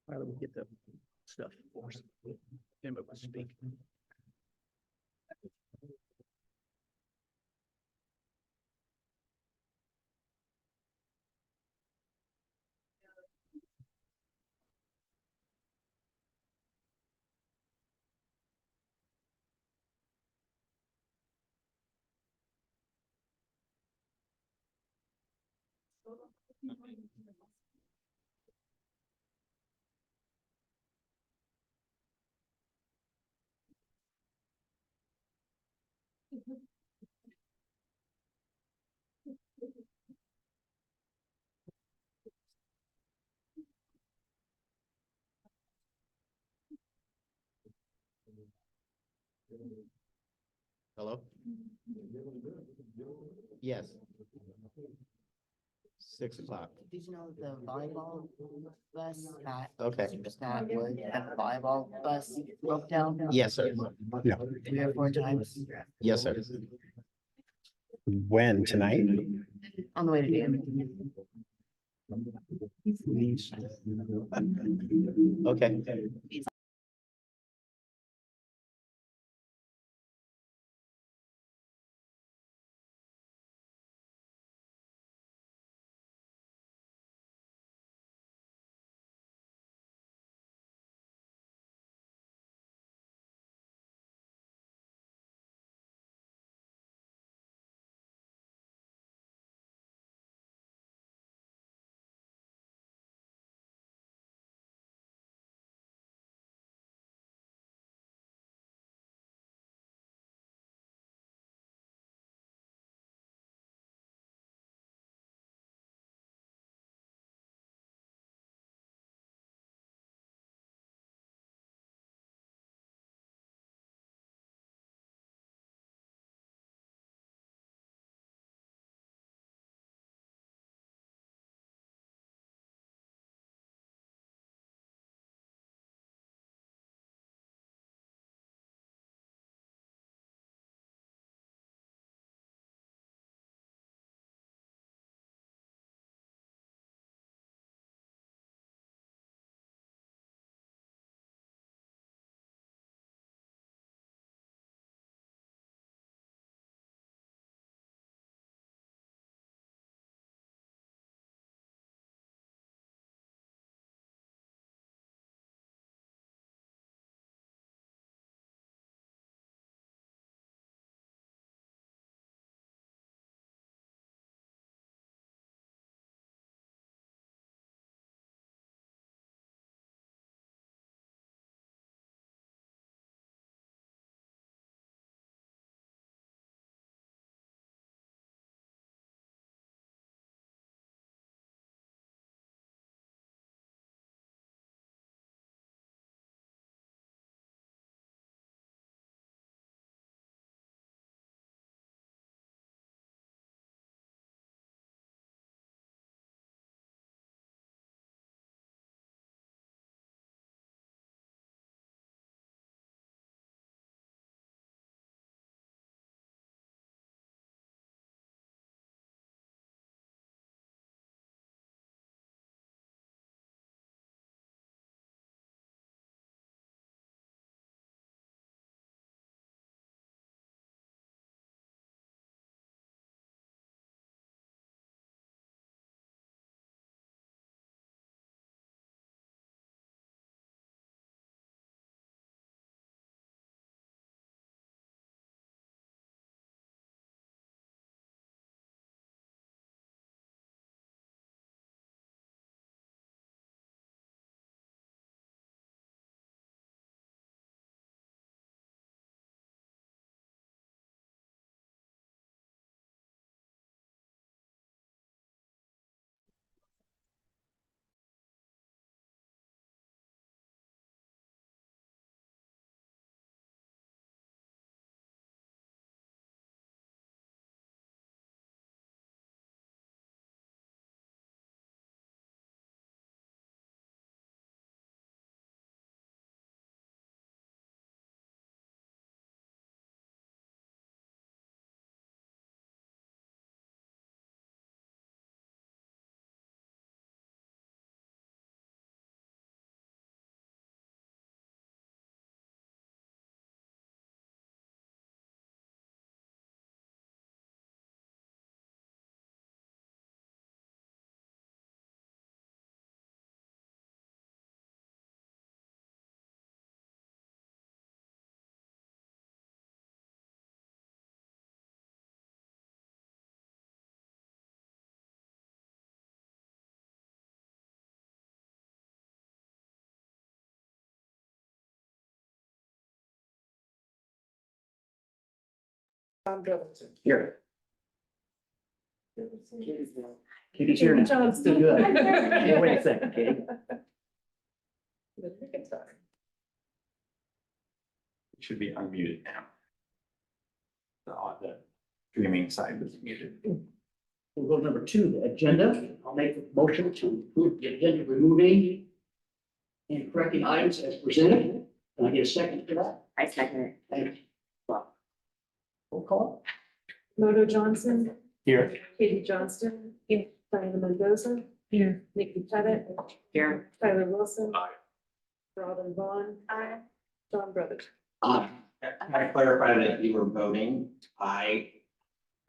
Why don't we get the stuff first? Then we will speak. Hello? Yes. 6 o'clock. Did you know the volleyball bus that? Okay. That would have a volleyball bus broke down Yes, sir. 3 or 4 times Yes, sir. When, tonight? on the way to DM. Okay. Here. Katie's here now. Let's do good. Hey, wait a second, Katie. Should be unmuted now. The streaming side was muted. We'll go to number 2, the agenda. I'll make a motion to approve the agenda, removing and correcting items as presented. Can I get a second for that? I second it. Thank you. Roll call. Moto Johnson, Here. Katie Johnston. Here. Diana Mendoza. Here. Nikki Pettit. Here. Tyler Wilson. Aye. Robin Vaughn. Aye. John Brothers. Aye. Can I clarify that you were voting aye?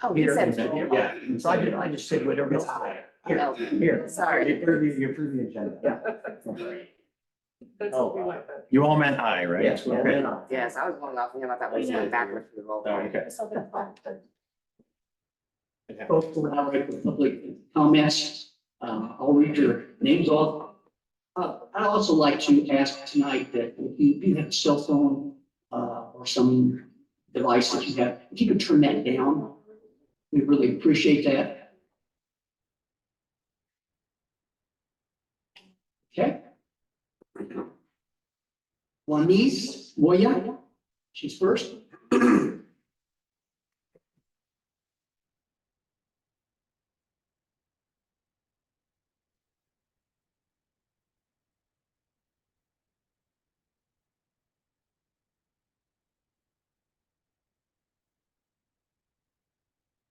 Oh, you said. Yeah. So I just said whatever. It's aye. No, Here. sorry. You approve the agenda. That's what we went with. You all meant aye, right? Yes, well, Okay. then I'll- Yes, I was going off thinking about that one, going backwards for the roll. Oh, okay. Folks, we're now ready for public comments. I'll read your names off. I'd also like to ask tonight that if you have a cell phone, or some device that you have, if you could turn that down, we really appreciate that. Okay. Juanice Moya, she's first.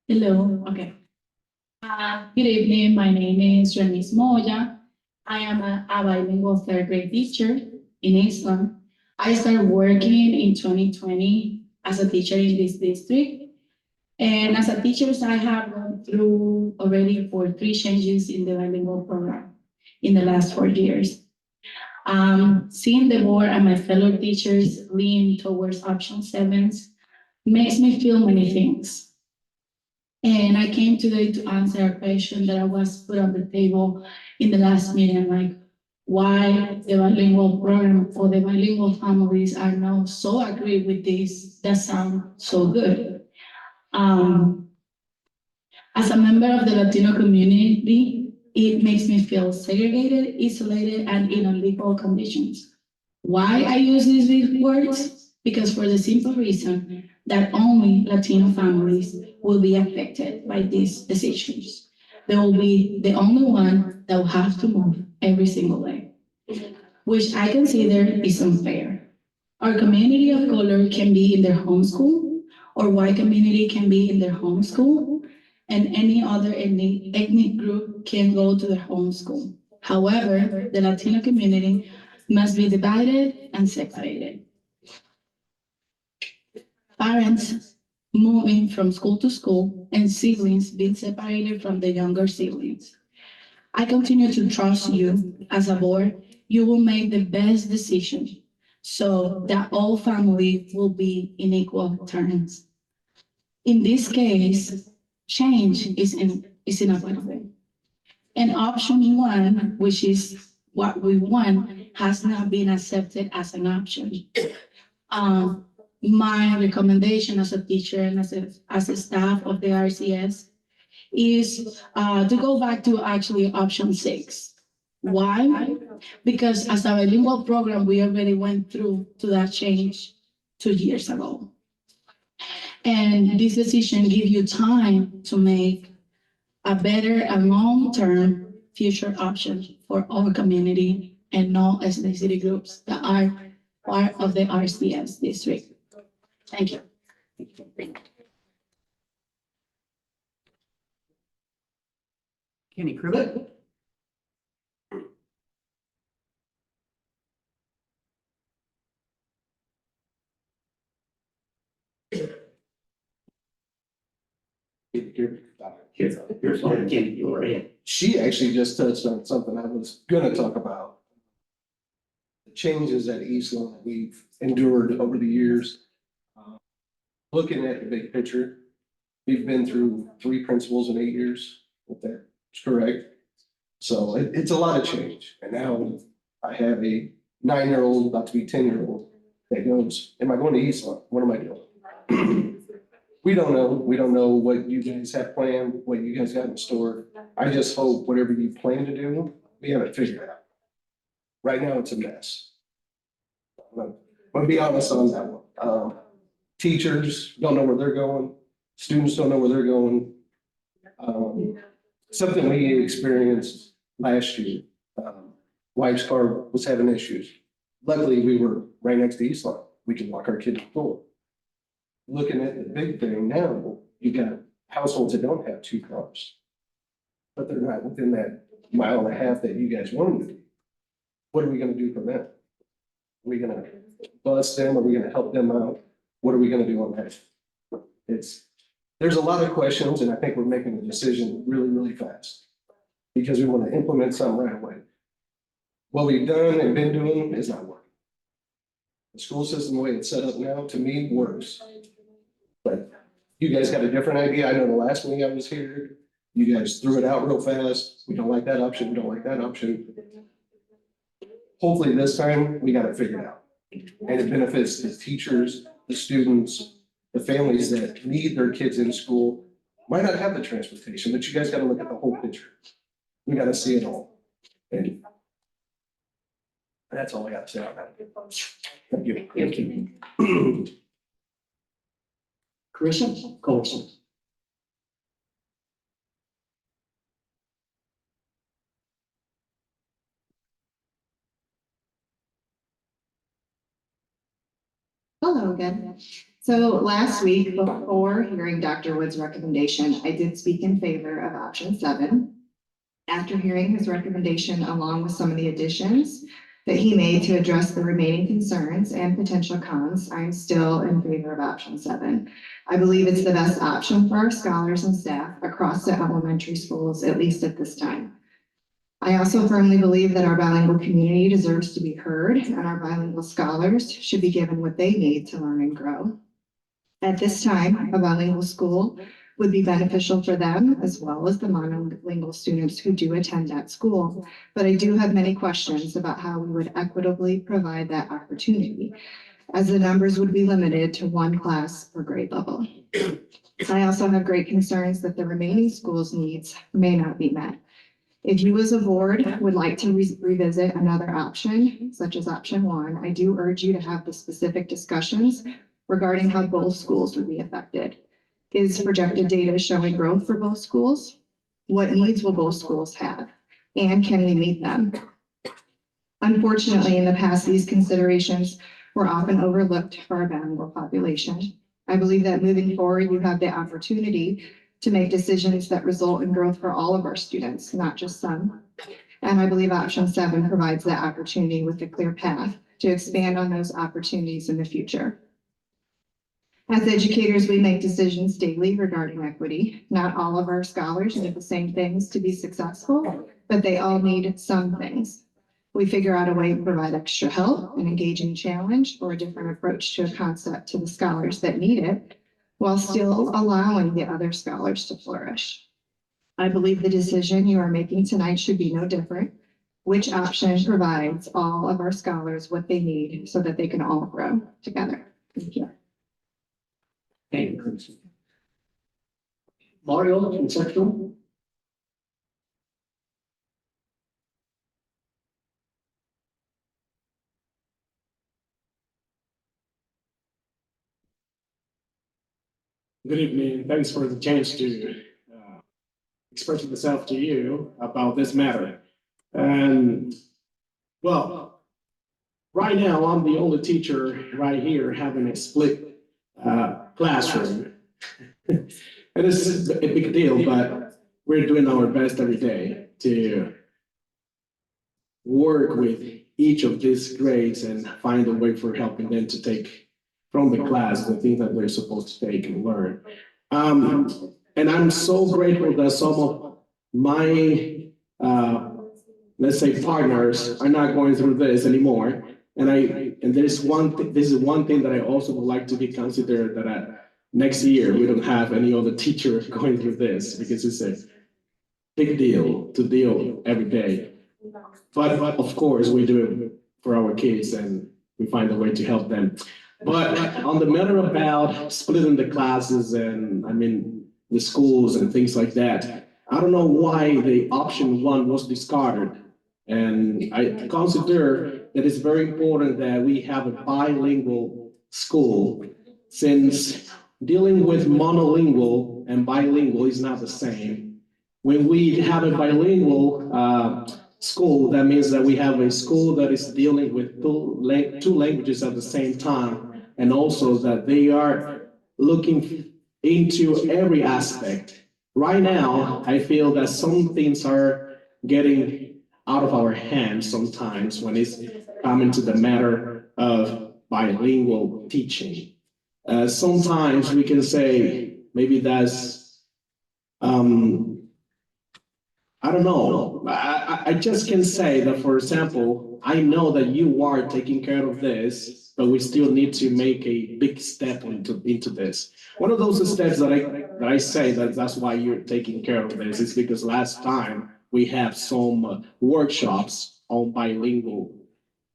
Hello, okay. Good evening, my name is Remis Moya. I am a bilingual third grade teacher in Islam. I started working in 2020 as a teacher in this district. And as a teacher, I have gone through already for 3 changes in the bilingual program in the last 4 years. Seeing the board and my fellow teachers lean towards option 7 makes me feel many things. And I came today to answer a question that I was put on the table in the last meeting, like why the bilingual program for the bilingual families are now so agree with this, that sound so good. As a member of the Latino community, it makes me feel segregated, isolated, and in unequal conditions. Why I use these big words? Because for the simple reason that only Latino families will be affected by these decisions. They will be the only one that will have to move every single day, which I consider is unfair. Our community of color can be in their home school, or white community can be in their home school, and any other ethnic group can go to their home school. However, the Latino community must be divided and separated. Parents moving from school to school and siblings being separated from the younger siblings. I continue to trust you as a board. You will make the best decision so that all families will be in equal terms. In this case, change is inevitable. And option 1, which is what we want, has not been accepted as an option. My recommendation as a teacher and as a staff of the RCS is to go back to actually option 6. Why? Because as a bilingual program, we already went through to that change 2 years ago. And this decision gives you time to make a better and long-term future option for our community and non ethnicity groups that are part of the RCS district. Thank you. Kenny Cribbett. Here's one, Kenny, you were in. She actually just touched on something I was gonna talk about. The changes at Eastland that we've endured over the years. Looking at the big picture, we've been through 3 principals in 8 years, if that's correct. So it's a lot of change, and now I have a 9-year-old, about to be 10-year-old, that goes, am I going to Eastland? What am I doing? We don't know. We don't know what you guys have planned, what you guys got in store. I just hope whatever you plan to do, we have it figured out. Right now, it's a mess. I'm gonna be honest on that one. Teachers don't know where they're going. Students don't know where they're going. Something we experienced last year. Wife's car was having issues. Luckily, we were right next to East Line. We could walk our kid to school. Looking at the big thing now, you got households that don't have two cars. But they're not within that mile and a half that you guys want them to be. What are we gonna do for them? Are we gonna bus them? Are we gonna help them out? What are we gonna do on that? There's a lot of questions, and I think we're making a decision really, really fast. Because we want to implement something right away. What we've done and been doing is not working. The school system, the way it's set up now, to me, works. But you guys got a different idea. I know the last meeting I was here, you guys threw it out real fast. We don't like that option, we don't like that option. Hopefully this time, we got it figured out. And it benefits the teachers, the students, the families that need their kids in school. Might not have the transportation, but you guys gotta look at the whole picture. We gotta see it all. And that's all I got to say on that. Thank you. Thank you. Carissa Colson. Hello again. So last week, before hearing Dr. Wood's recommendation, I did speak in favor of option 7. After hearing his recommendation, along with some of the additions that he made to address the remaining concerns and potential cons, I'm still in favor of option 7. I believe it's the best option for our scholars and staff across the elementary schools, at least at this time. I also firmly believe that our bilingual community deserves to be heard, and our bilingual scholars should be given what they need to learn and grow. At this time, a bilingual school would be beneficial for them as well as the monolingual students who do attend that school. But I do have many questions about how we would equitably provide that opportunity, as the numbers would be limited to 1 class per grade level. I also have great concerns that the remaining schools' needs may not be met. If you as a board would like to revisit another option, such as option 1, I do urge you to have the specific discussions regarding how both schools would be affected. Is projected data showing growth for both schools? What needs will both schools have? And can we meet them? Unfortunately, in the past, these considerations were often overlooked for our bilingual population. I believe that moving forward, you have the opportunity to make decisions that result in growth for all of our students, not just some. And I believe option 7 provides that opportunity with a clear path to expand on those opportunities in the future. As educators, we make decisions daily regarding equity. Not all of our scholars need the same things to be successful, but they all need some things. We figure out a way to provide extra help, an engaging challenge, or a different approach to a concept to the scholars that need it, while still allowing the other scholars to flourish. I believe the decision you are making tonight should be no different. Which option provides all of our scholars what they need so that they can all grow together? Thank you. Thank you, Carissa. Mario Concepcion. Good evening. Thanks for the chance to express myself to you about this matter. And well, right now I'm the only teacher right here having a split classroom. And this is a big deal, but we're doing our best every day to work with each of these grades and find a way for helping them to take from the class the things that they're supposed to take and learn. And I'm so grateful that some of my, let's say, partners are not going through this anymore. And there's this is one thing that I also would like to be considered, that next year we don't have any other teacher going through this, because it's a big deal to deal every day. But of course, we do it for our kids and we find a way to help them. But on the matter about splitting the classes and, the schools and things like that, I don't know why the option one was discarded. And I consider that it's very important that we have a bilingual school, since dealing with monolingual and bilingual is not the same. When we have a bilingual school, that means that we have a school that is dealing with two languages at the same time, and also that they are looking into every aspect. Right now, I feel that some things are getting out of our hands sometimes when it's coming to the matter of bilingual teaching. Sometimes we can say maybe that's, I don't know. I just can say that, for example, I know that you are taking care of this, but we still need to make a big step into this. One of those steps that I say that's why you're taking care of this is because last time we have some workshops on bilingual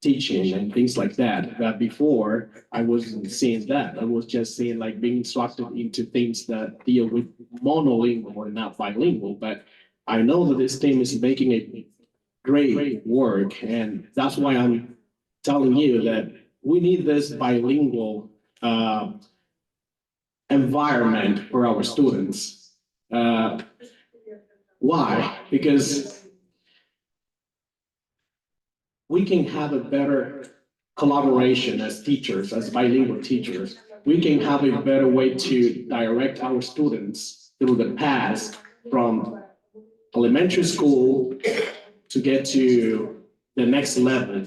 teaching and things like that. That before I wasn't seeing that. I was just seeing like being instructed into things that deal with monolingual or not bilingual. But I know that this team is making a great work, and that's why I'm telling you that we need this bilingual environment for our students. Why? Because we can have a better collaboration as teachers, as bilingual teachers. We can have a better way to direct our students through the path from elementary school to get to the next level.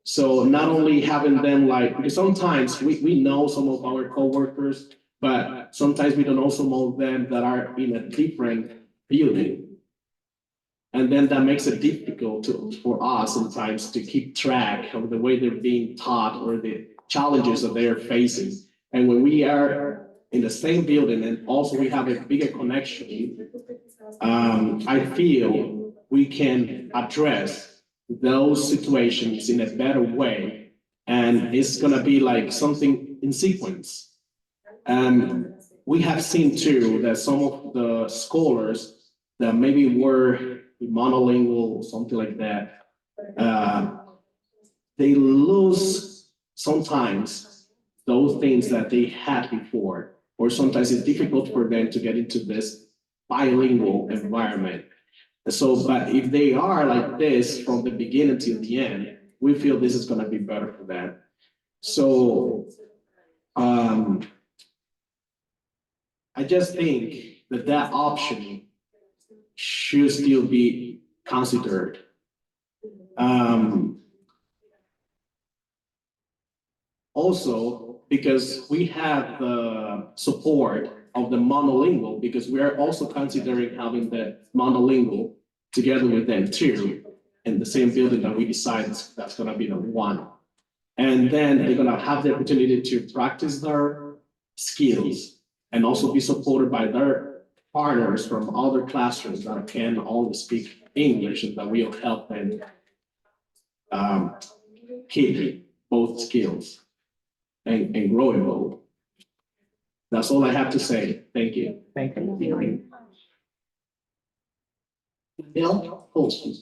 So not only having them because sometimes we know some of our coworkers, but sometimes we don't know some of them that are in a different building. And then that makes it difficult for us sometimes to keep track of the way they're being taught or the challenges that they're facing. And when we are in the same building and also we have a bigger connection, I feel we can address those situations in a better way. And it's gonna be like something in sequence. We have seen too that some of the scholars that maybe were monolingual or something like that, they lose sometimes those things that they had before, or sometimes it's difficult for them to get into this bilingual environment. So, but if they are like this from the beginning till the end, we feel this is gonna be better for them. So, I just think that option should still be considered. Also, because we have the support of the monolingual, because we are also considering having the monolingual together with them too, in the same building that we decide that's gonna be the one. And then they're gonna have the opportunity to practice their skills and also be supported by their partners from other classrooms that can only speak English, and that will help them keep both skills and growing both. That's all I have to say. Thank you. Thank you. Bill Holston.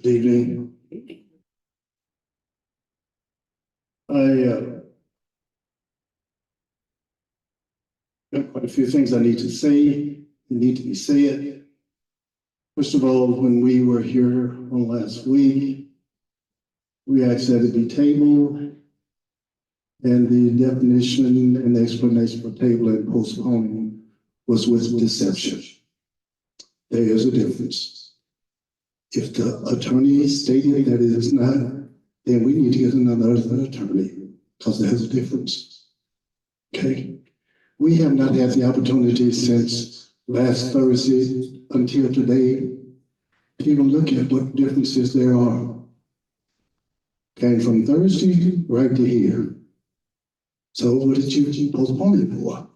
Good evening. I got quite a few things I need to say, that need to be said. First of all, when we were here on last week, we asked that it be tabled, and the definition and the explanation for table and postponing was with deception. There is a difference. If the attorney stated that it is not, then we need to get another attorney, because there's a difference. Okay? We have not had the opportunity since last Thursday until today to even look at what differences there are. Came from Thursday right to here. So what did you postpone it for?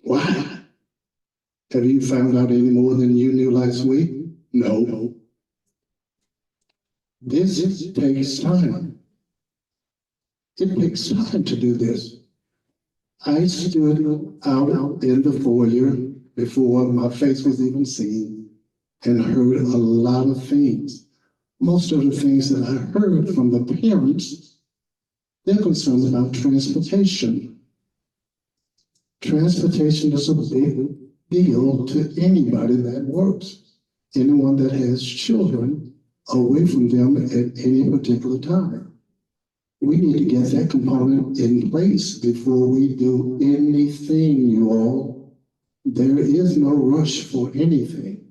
Why? Have you found out any more than you knew last week? No. This takes time. It takes time to do this. I stood out in the foyer before my face was even seen and heard a lot of things. Most of the things that I heard from the parents, they're concerned about transportation. Transportation is a big deal to anybody that works, anyone that has children away from them at any particular time. We need to get that component in place before we do anything, you all. There is no rush for anything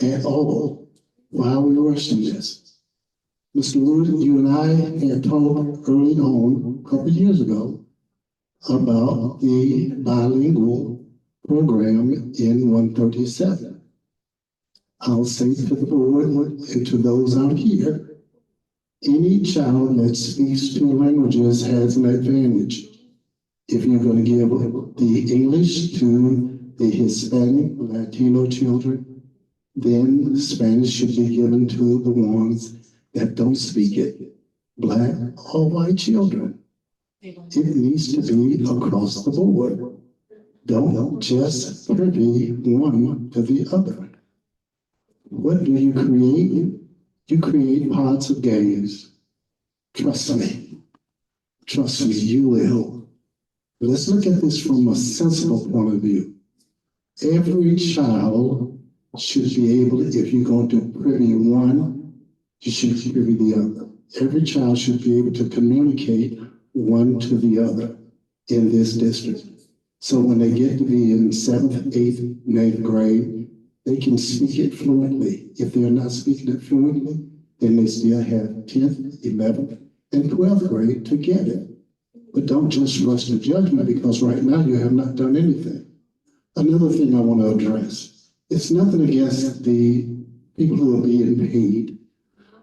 at all. Why are we rushing this? Mr. Wood, you and I had talked early on, a couple of years ago, about the bilingual program in 137. I'll say to the board and to those out here, any child that speaks two languages has an advantage. If you're going to give the English to the Hispanic, Latino children, then Spanish should be given to the ones that don't speak it, Black or white children. It needs to be across the board. Don't just privy one to the other. What do you create? You create pods of games. Trust me. Trust me, you will. Let's look at this from a sensible point of view. Every child should be able, if you're going to privy one, you should privy the other. Every child should be able to communicate one to the other in this district. So when they get to be in 7th, 8th, 9th grade, they can speak it fluently. If they're not speaking it fluently, then they still have 10th, 11th, and 12th grade to get it. But don't just rush to judgment because right now you have not done anything. Another thing I want to address, it's nothing against the people who are being paid,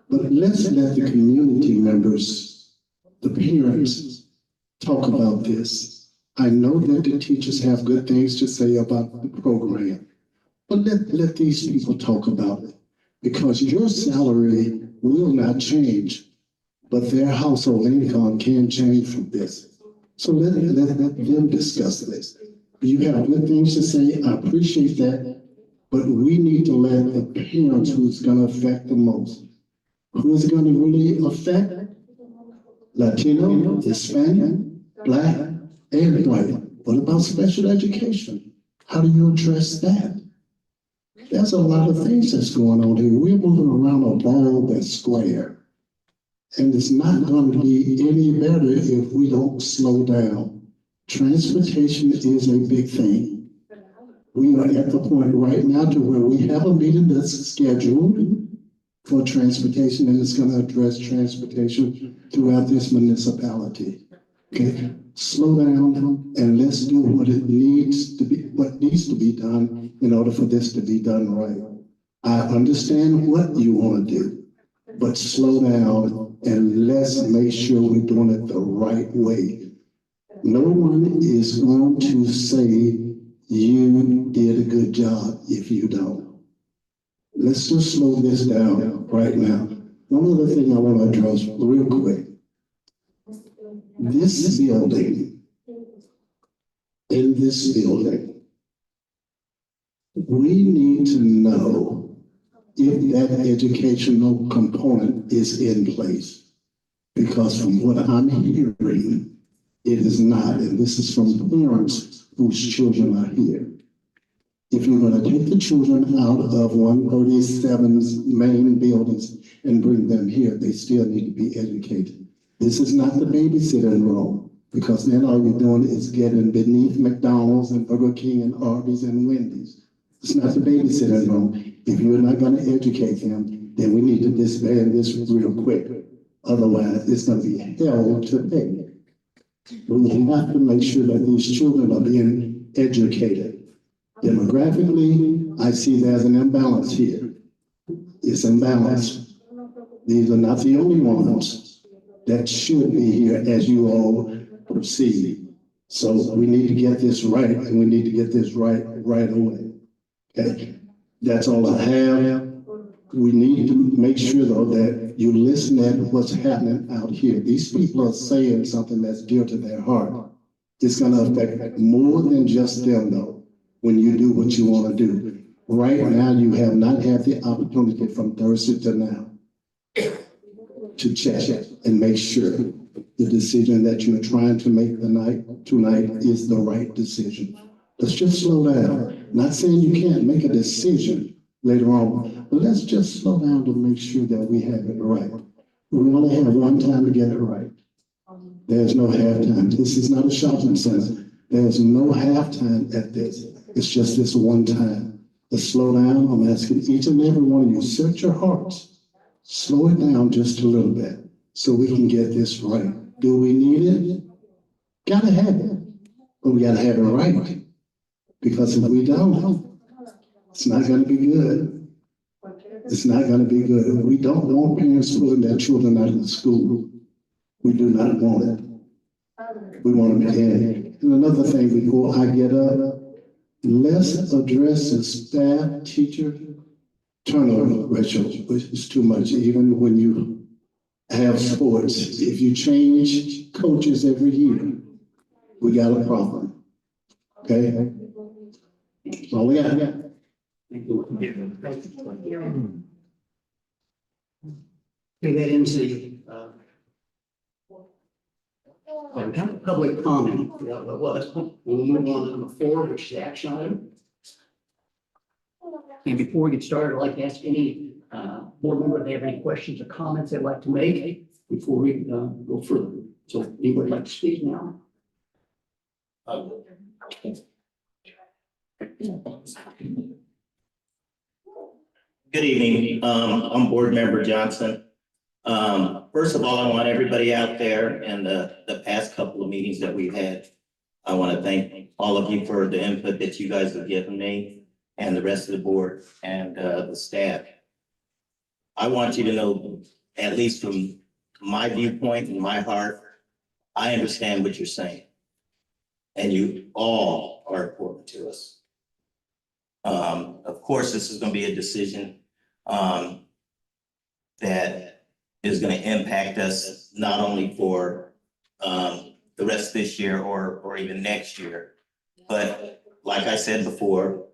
but let's let the community members, the parents, talk about this. I know that the teachers have good things to say about the program, but let these people talk about it, because your salary will not change, but their household income can change from this. So let them discuss this. You have good things to say, I appreciate that, but we need to let the parents who's gonna affect the most. Who's gonna really affect? Latino, Hispanic, Black, and white. What about special education? How do you address that? There's a lot of things that's going on here. We're moving around a ball that's square. And it's not going to be any better if we don't slow down. Transportation is a big thing. We are at the point right now to where we have a meeting that's scheduled for transportation, and it's going to address transportation throughout this municipality. Okay, slow down and let's do what needs to be done in order for this to be done right. I understand what you want to do, but slow down and let's make sure we're doing it the right way. No one is going to say you did a good job if you don't. Let's just slow this down right now. One other thing I want to address real quick. This building, in this building, we need to know if that educational component is in place. Because from what I'm hearing, it is not, and this is from parents whose children are here. If you're going to take the children out of 137's main buildings and bring them here, they still need to be educated. This is not the babysitting room, because then all you're doing is getting beneath McDonald's and Burger King and Arby's and Wendy's. It's not the babysitting room. If you're not going to educate them, then we need to disband this real quick. Otherwise, it's going to be hell to pay. We have to make sure that these children are being educated. Demographically, I see there's an imbalance here. It's imbalanced. These are not the only ones that should be here as you all proceed. So we need to get this right, and we need to get this right away. Okay, that's all I have. We need to make sure though that you listen at what's happening out here. These people are saying something that's dear to their heart. It's gonna affect more than just them though, when you do what you wanna do. Right now, you have not had the opportunity from Thursday to now to check and make sure the decision that you're trying to make tonight is the right decision. Let's just slow down. Not saying you can't make a decision later on, but let's just slow down to make sure that we have it right. We only have one time to get it right. There's no halftime. This is not a shopping center. There's no halftime at this. It's just this one time. Let's slow down. I'm asking each and every one of you, search your hearts. Slow it down just a little bit so we can get this right. Do we need it? Gotta have it, but we gotta have it right. Because if we don't, it's not gonna be good. It's not gonna be good. We don't want parents pulling their children out of the school. We do not want it. We want them in. And another thing before I get up, let's address the staff teacher turnover ratio, which is too much, even when you have sports. If you change coaches every year, we got a problem. Okay? That's all we got. Okay, that ends the, public comment. We'll move on to number 4, which is action item. And before we get started, I'd like to ask any board member if they have any questions or comments they'd like to make before we go further. So anybody like to speak now? Good evening, I'm Board Member Johnson. First of all, I want everybody out there and the past couple of meetings that we've had. I want to thank all of you for the input that you guys have given me and the rest of the board and the staff. I want you to know, at least from my viewpoint and my heart, I understand what you're saying. And you all are important to us. Of course, this is going to be a decision that is going to impact us not only for the rest of this year or even next year, but like I said before,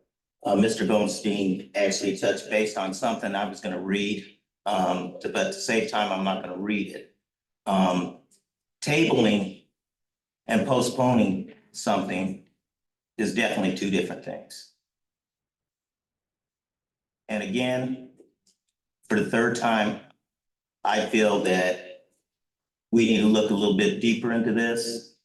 Mr. Goldstein actually touched base on something I was going to read, but to save time, I'm not going to read it. Tabling and postponing something is definitely two different things. And again, for the third time, I feel that we need to look a little bit deeper into this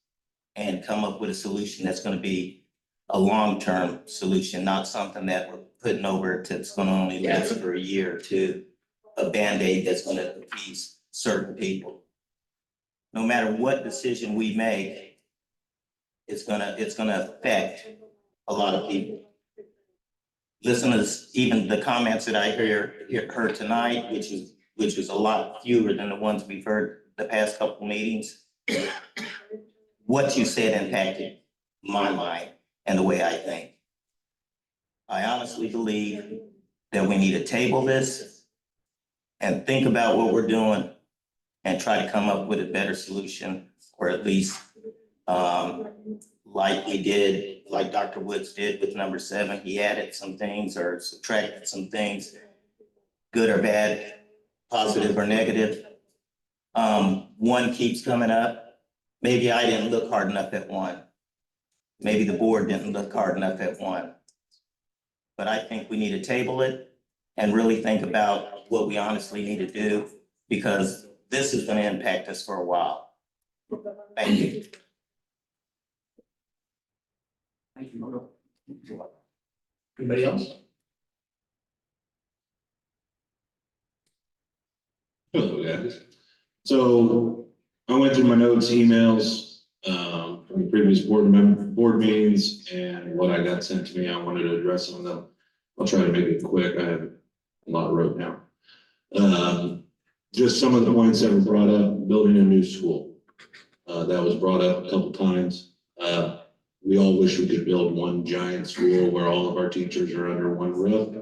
and come up with a solution that's going to be a long-term solution, not something that we're putting over that's going to only last for a year or two, a Band-Aid that's going to appease certain people. No matter what decision we make, it's gonna affect a lot of people. Listen to this, even the comments that I heard tonight, which is a lot fewer than the ones we've heard the past couple meetings. What you said impacted my mind and the way I think. I honestly believe that we need to table this and think about what we're doing and try to come up with a better solution, or at least like we did, like Dr. Woods did with number 7, he added some things or subtracted some things, good or bad, positive or negative. One keeps coming up. Maybe I didn't look hard enough at one. Maybe the board didn't look hard enough at one. But I think we need to table it and really think about what we honestly need to do, because this is going to impact us for a while. Thank you. Thank you, Moto. Anybody else? Hello, guys. So I went through my notes, emails, from previous board meetings and what I got sent to me. I wanted to address some of them. I'll try to make it quick. I have a lot wrote down. just some of the points that were brought up, building a new school. That was brought up a couple times. We all wish we could build one giant school where all of our teachers are under one roof.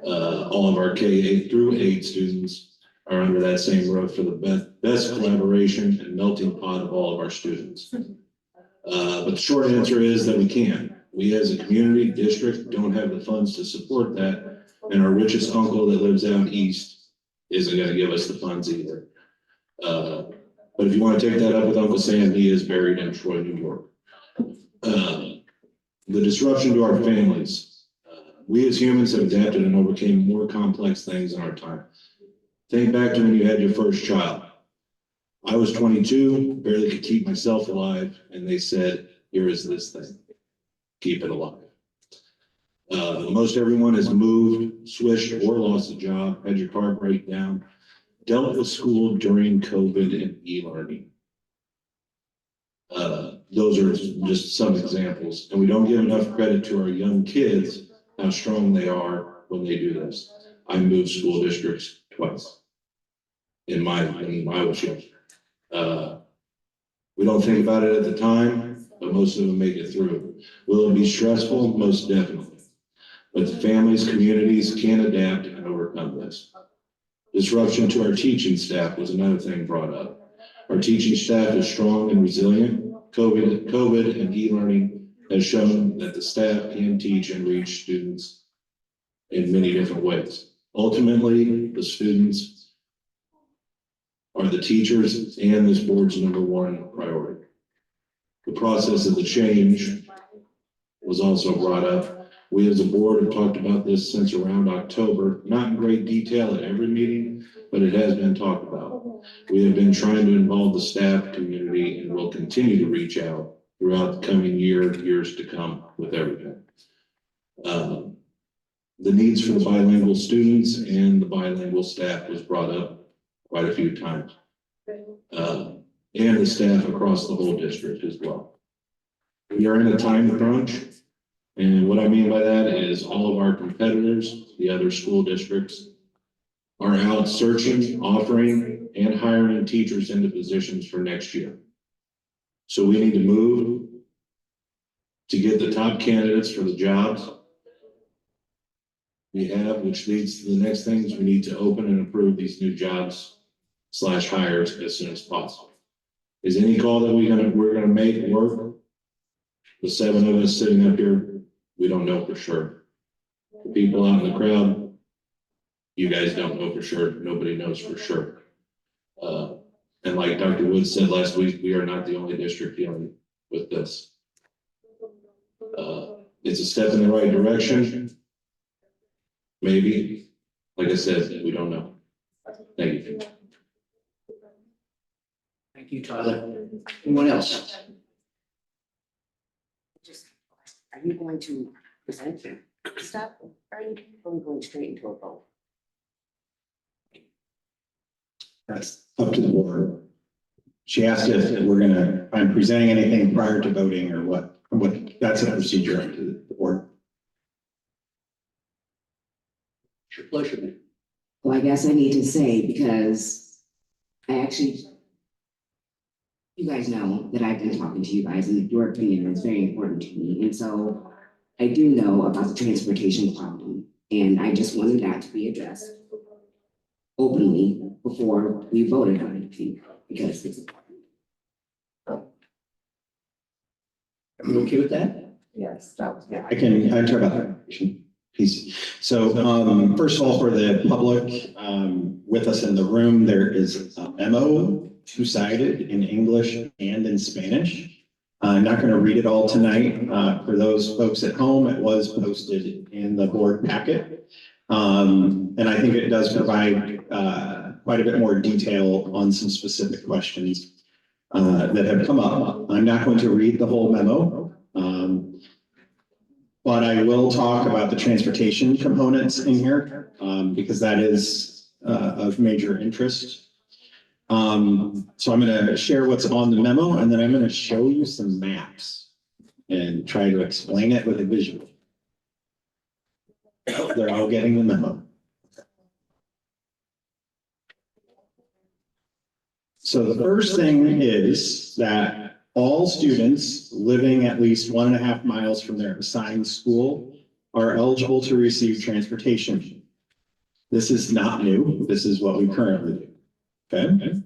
All of our K-8 through 8 students are under that same roof for the best collaboration and melting pot of all of our students. But the short answer is that we can. We as a community district don't have the funds to support that. And our richest uncle that lives out east isn't gonna give us the funds either. But if you wanna take that up with Uncle Sam, he is buried in Troy, New York. The disruption to our families. We as humans have adapted and overcame more complex things in our time. Think back to when you had your first child. I was 22, barely could keep myself alive, and they said, here is this thing, keep it alive. Most everyone has moved, switched, or lost a job, had your car break down, dealt with school during COVID and e-learning. Those are just some examples, and we don't give enough credit to our young kids, how strong they are when they do this. I moved school districts twice when I was young. We don't think about it at the time, but most of them make it through. Will it be stressful? Most definitely. But the families, communities can adapt and overcome this. Disruption to our teaching staff was another thing brought up. Our teaching staff is strong and resilient. COVID and e-learning has shown that the staff can teach and reach students in many different ways. Ultimately, the students are the teachers and this board's #1 priority. The process of the change was also brought up. We as a board have talked about this since around October, not in great detail at every meeting, but it has been talked about. We have been trying to involve the staff community and will continue to reach out throughout the coming years to come with everything. The needs for the bilingual students and the bilingual staff was brought up quite a few times. And the staff across the whole district as well. We are in a time crunch. And what I mean by that is all of our competitors, the other school districts, are out searching, offering, and hiring teachers into positions for next year. So we need to move to get the top candidates for the jobs we have, which leads to the next things. We need to open and approve these new jobs / hires as soon as possible. Is any call that we're gonna make work? The 7 of us sitting up here, we don't know for sure. The people out in the crowd, you guys don't know for sure. Nobody knows for sure. And like Dr. Woods said last week, we are not the only district dealing with this. It's a step in the right direction. Maybe. Like I said, we don't know. Thank you. Thank you, Tyler. Anyone else? Are you going to present your stuff, or are you going straight into a vote? That's up to the board. She asked if I'm presenting anything prior to voting or what, that's a procedure up to the board. It's your pleasure. Well, I guess I need to say, because you guys know that I've been talking to you guys and your opinion is very important to me. And so I do know about the transportation problem, and I just wanted that to be addressed openly before we voted on anything, because it's important. Are you okay with that? Yes, that was. I can talk about that piece. So first of all, for the public with us in the room, there is a memo, two-sided in English and in Spanish. I'm not going to read it all tonight. For those folks at home, it was posted in the board packet. And I think it does provide quite a bit more detail on some specific questions that have come up. I'm not going to read the whole memo, but I will talk about the transportation components in here because that is of major interest. So I'm going to share what's on the memo, and then I'm going to show you some maps and try to explain it with a visual. They're all getting the memo. So the first thing is that all students living at least 1.5 miles from their assigned school are eligible to receive transportation. This is not new. This is what we currently do. Okay.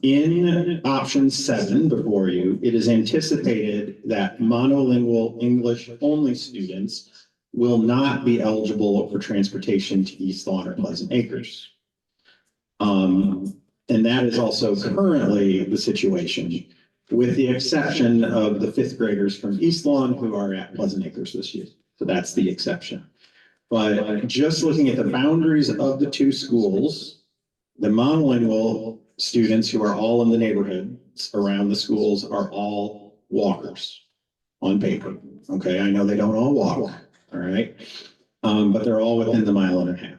In option 7 before you, it is anticipated that monolingual English only students will not be eligible for transportation to East Lawn or Pleasant Acres. And that is also currently the situation, with the exception of the 5th graders from East Lawn who are at Pleasant Acres this year. So that's the exception. But just looking at the boundaries of the 2 schools, the monolingual students who are all in the neighborhoods around the schools are all walkers on paper. Okay, I know they don't all walk, all right? But they're all within the 1.5 miles.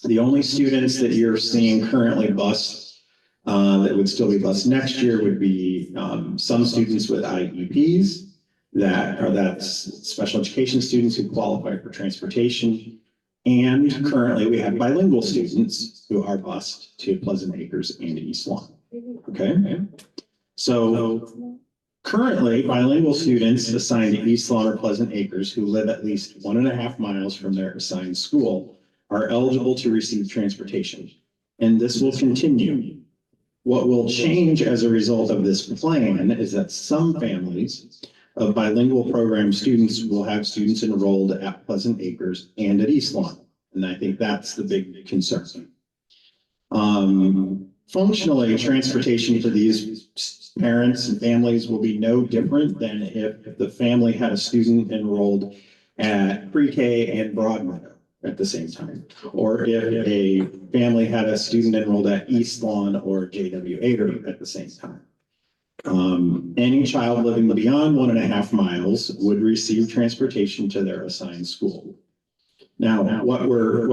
The only students that you're seeing currently bused that would still be bused next year would be some students with IEPs, that's special education students who qualify for transportation. And currently we have bilingual students who are bused to Pleasant Acres and East Lawn. Okay. So currently bilingual students assigned to East Lawn or Pleasant Acres who live at least 1.5 miles from their assigned school are eligible to receive transportation. And this will continue. What will change as a result of this plan is that some families of bilingual program students will have students enrolled at Pleasant Acres and at East Lawn. And I think that's the big concern. Functionally, transportation for these parents and families will be no different than if the family had a student enrolled at pre-K and Broadmeadow at the same time, or if a family had a student enrolled at East Lawn or JW Ader at the same time. Any child living beyond 1.5 miles would receive transportation to their assigned school. Now, what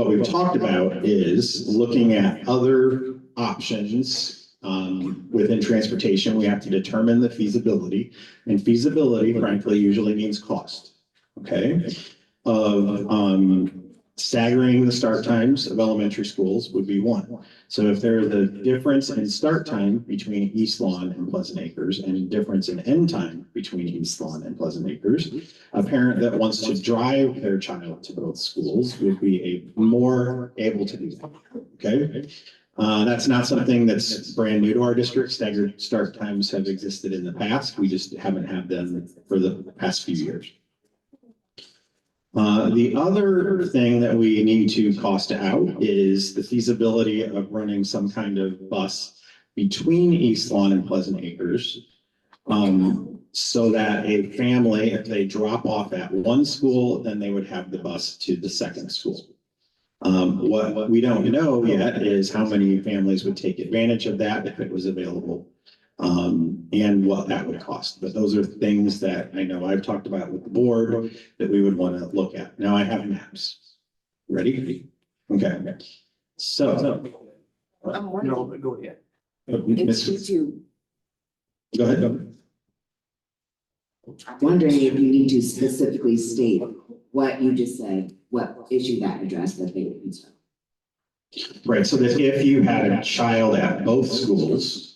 we've talked about is looking at other options within transportation. We have to determine the feasibility, and feasibility, frankly, usually means cost. Okay, of staggering the start times of elementary schools would be one. So if there's a difference in start time between East Lawn and Pleasant Acres and a difference in end time between East Lawn and Pleasant Acres, a parent that wants to drive their child to both schools would be more able to do that. Okay. That's not something that's brand new to our district. Staggered start times have existed in the past. We just haven't had them for the past few years. The other thing that we need to cost out is the feasibility of running some kind of bus between East Lawn and Pleasant Acres. So that a family, if they drop off at one school, then they would have the bus to the second school. What we don't know yet is how many families would take advantage of that if it was available. And what that would cost. But those are things that I know I've talked about with the board that we would want to look at. Now I have maps. Ready? Okay. So. I'm wondering, No, but go ahead. excuse you, Go ahead. wondering if you need to specifically state what you just said, what issue that addressed that they were concerned. Right. So that if you had a child at both schools,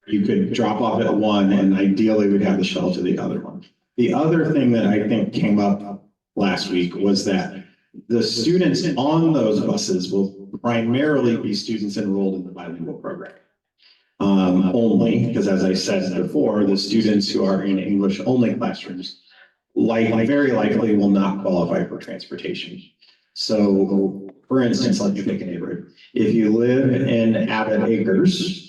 you could drop off at one and ideally would have the shuttle to the other one. The other thing that I think came up last week was that the students on those buses will primarily be students enrolled in the bilingual program. Only, because as I said before, the students who are in English only classrooms very likely will not qualify for transportation. So for instance, let me pick a neighborhood. If you live in Abbott Acres,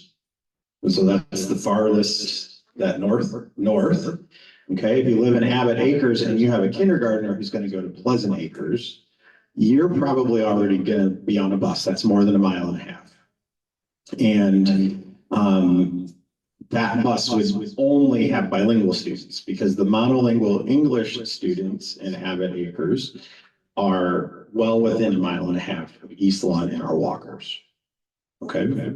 so that's the farthest, that north. Okay, if you live in Abbott Acres and you have a kindergartner who's going to go to Pleasant Acres, you're probably already going to be on a bus. That's more than 1.5 miles. And that bus would only have bilingual students because the monolingual English students in Abbott Acres are well within 1.5 miles of East Lawn and our walkers. Okay.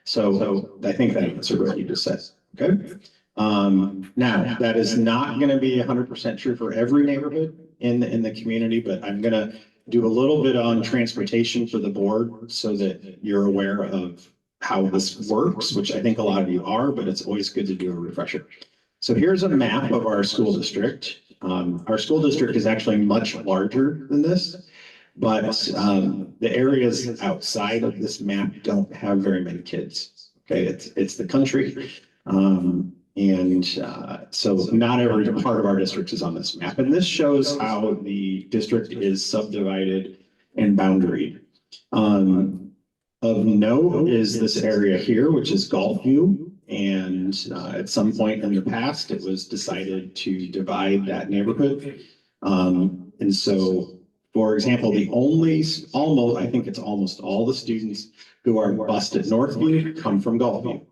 So I think that answered what you just said, okay? Now, that is not gonna be 100% true for every neighborhood in the community, but I'm gonna do a little bit on transportation for the board so that you're aware of how this works, which I think a lot of you are, but it's always good to do a refresher. So here's a map of our school district. Our school district is actually much larger than this, but the areas outside of this map don't have very many kids. Okay, it's the country. So not every part of our district is on this map. And this shows how the district is subdivided and boundaried. Of note is this area here, which is Gulfview. And at some point in the past, it was decided to divide that neighborhood. And so, for example, I think it's almost all the students who are bused at Northview come from Gulfview.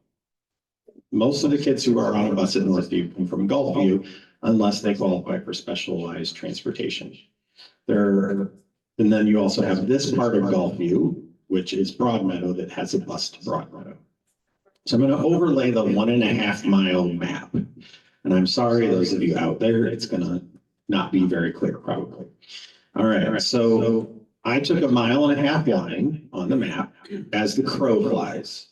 Most of the kids who are on a bus at Northview come from Gulfview unless they qualify for specialized transportation. And then you also have this part of Gulfview, which is Broadmeadow, that has a bus to Broadmeadow. So I'm going to overlay the 1.5 mile map. And I'm sorry, those of you out there, it's going to not be very clear probably. All right, so I took a 1.5 mile line on the map as the crow flies.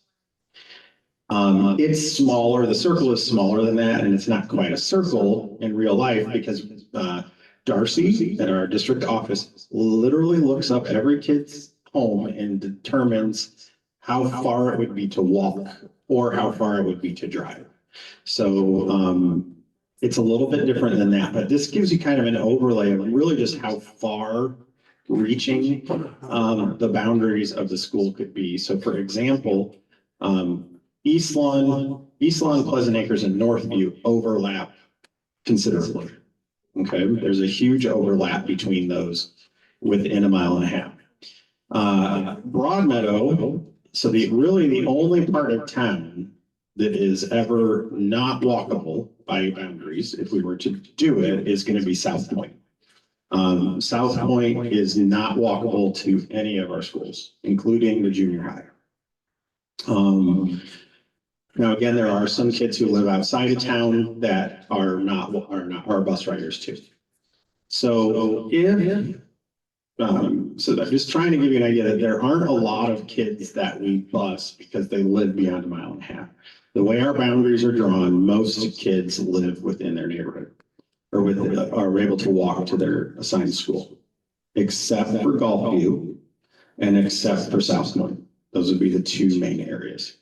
It's smaller, the circle is smaller than that, and it's not quite a circle in real life because Darcy at our district office literally looks up every kid's home and determines how far it would be to walk or how far it would be to drive. So it's a little bit different than that, but this gives you kind of an overlay of really just how far reaching the boundaries of the school could be. So for example, East Lawn, Pleasant Acres, and Northview overlap considerably. Okay, there's a huge overlap between those within 1.5 miles. Broadmeadow, so the only part of town that is ever not walkable by boundaries, if we were to do it, is going to be South Point. South Point is not walkable to any of our schools, including the junior high. Now, again, there are some kids who live outside of town that are bus riders too. So I'm just trying to give you an idea that there aren't a lot of kids that we bus because they live beyond 1.5 miles. The way our boundaries are drawn, most kids live within their neighborhood or are able to walk to their assigned school, except for Gulfview and except for South Point. Those would be the two main areas.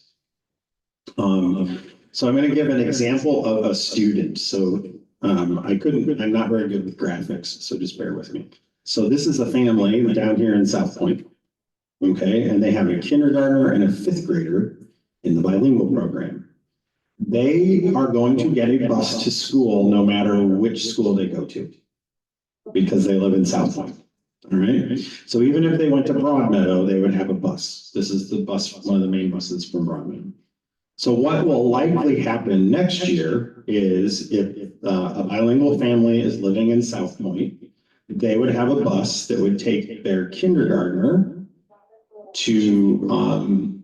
So I'm going to give an example of a student. So I'm not very good with graphics, so just bear with me. So this is a family down here in South Point. Okay, and they have a kindergartner and a 5th grader in the bilingual program. They are going to get a bus to school no matter which school they go to because they live in South Point. All right, so even if they went to Broadmeadow, they would have a bus. This is the bus, one of the main buses from Broadmeadow. So what will likely happen next year is if a bilingual family is living in South Point, they would have a bus that would take their kindergartner to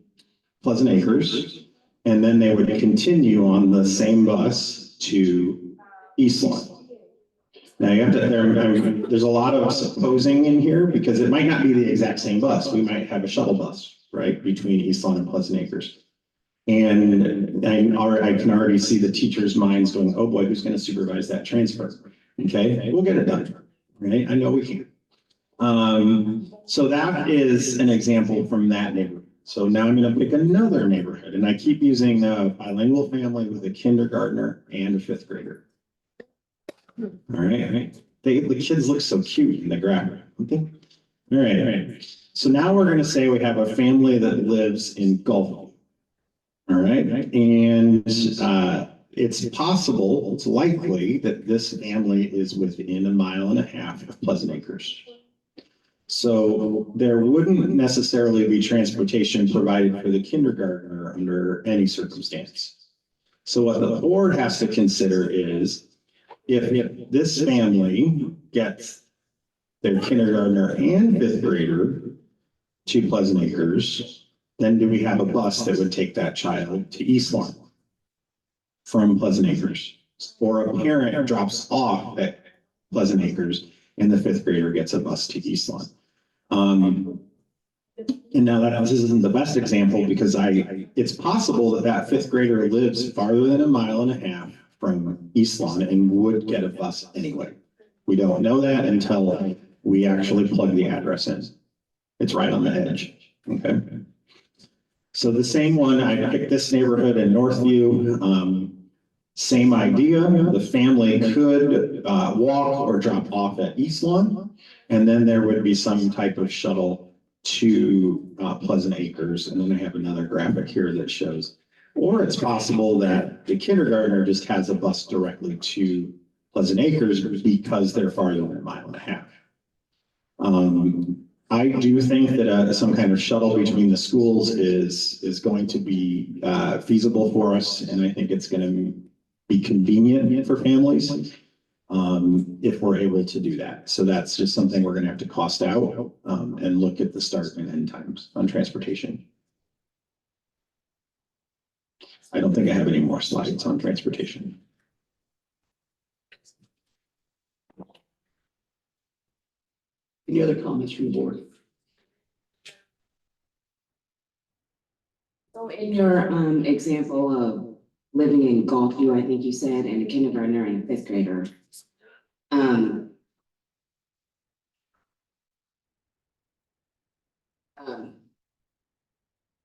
Pleasant Acres, and then they would continue on the same bus to East Lawn. Now you have to, there's a lot of supposing in here because it might not be the exact same bus. We might have a shuttle bus, right, between East Lawn and Pleasant Acres. And I can already see the teachers' minds going, oh boy, who's going to supervise that transfer? Okay, we'll get it done, right? I know we can. So that is an example from that neighborhood. So now I'm going to pick another neighborhood, and I keep using a bilingual family with a kindergartner and a 5th grader. All right, the kids look so cute in the graphic. Okay. All right. So now we're going to say we have a family that lives in Gulfview. All right, and it's possible, it's likely that this family is within 1.5 miles of Pleasant Acres. So there wouldn't necessarily be transportation provided for the kindergartner under any circumstance. So what the board has to consider is if this family gets their kindergartner and 5th grader to Pleasant Acres, then do we have a bus that would take that child to East Lawn from Pleasant Acres? Or a parent drops off at Pleasant Acres and the 5th grader gets a bus to East Lawn. And now that this isn't the best example because it's possible that that fifth grader lives farther than a mile and a half from East Lawn and would get a bus anyway. We don't know that until we actually plug the address in. It's right on the edge, okay? So the same one, I picked this neighborhood in Northview. Same idea, the family could walk or drop off at East Lawn. And then there would be some type of shuttle to Pleasant Acres. And then I have another graphic here that shows. Or it's possible that the kindergartner just has a bus directly to Pleasant Acres because they're farther than a mile and a half. I do think that some kind of shuttle between the schools is going to be feasible for us. And I think it's going to be convenient for families if we're able to do that. So that's just something we're going to have to cost out and look at the start and end times on transportation. I don't think I have any more slides on transportation. Any other comments from the board? So in your example of living in Gulfview, I think you said, and a kindergartner and a fifth grader.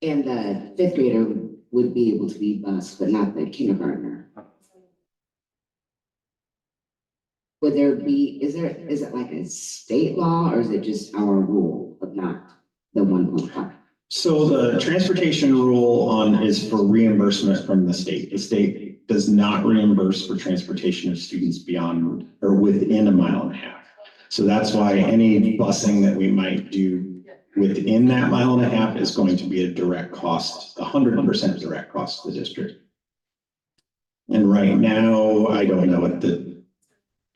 And the fifth grader would be able to be bused, but not the kindergartner. Would there be, is it like a state law or is it just our rule of not the 1.5? So the transportation rule is for reimbursement from the state. The state does not reimburse for transportation of students beyond or within a mile and a half. So that's why any busing that we might do within that mile and a half is going to be a direct cost, 100% direct cost to the district. And right now, I don't know what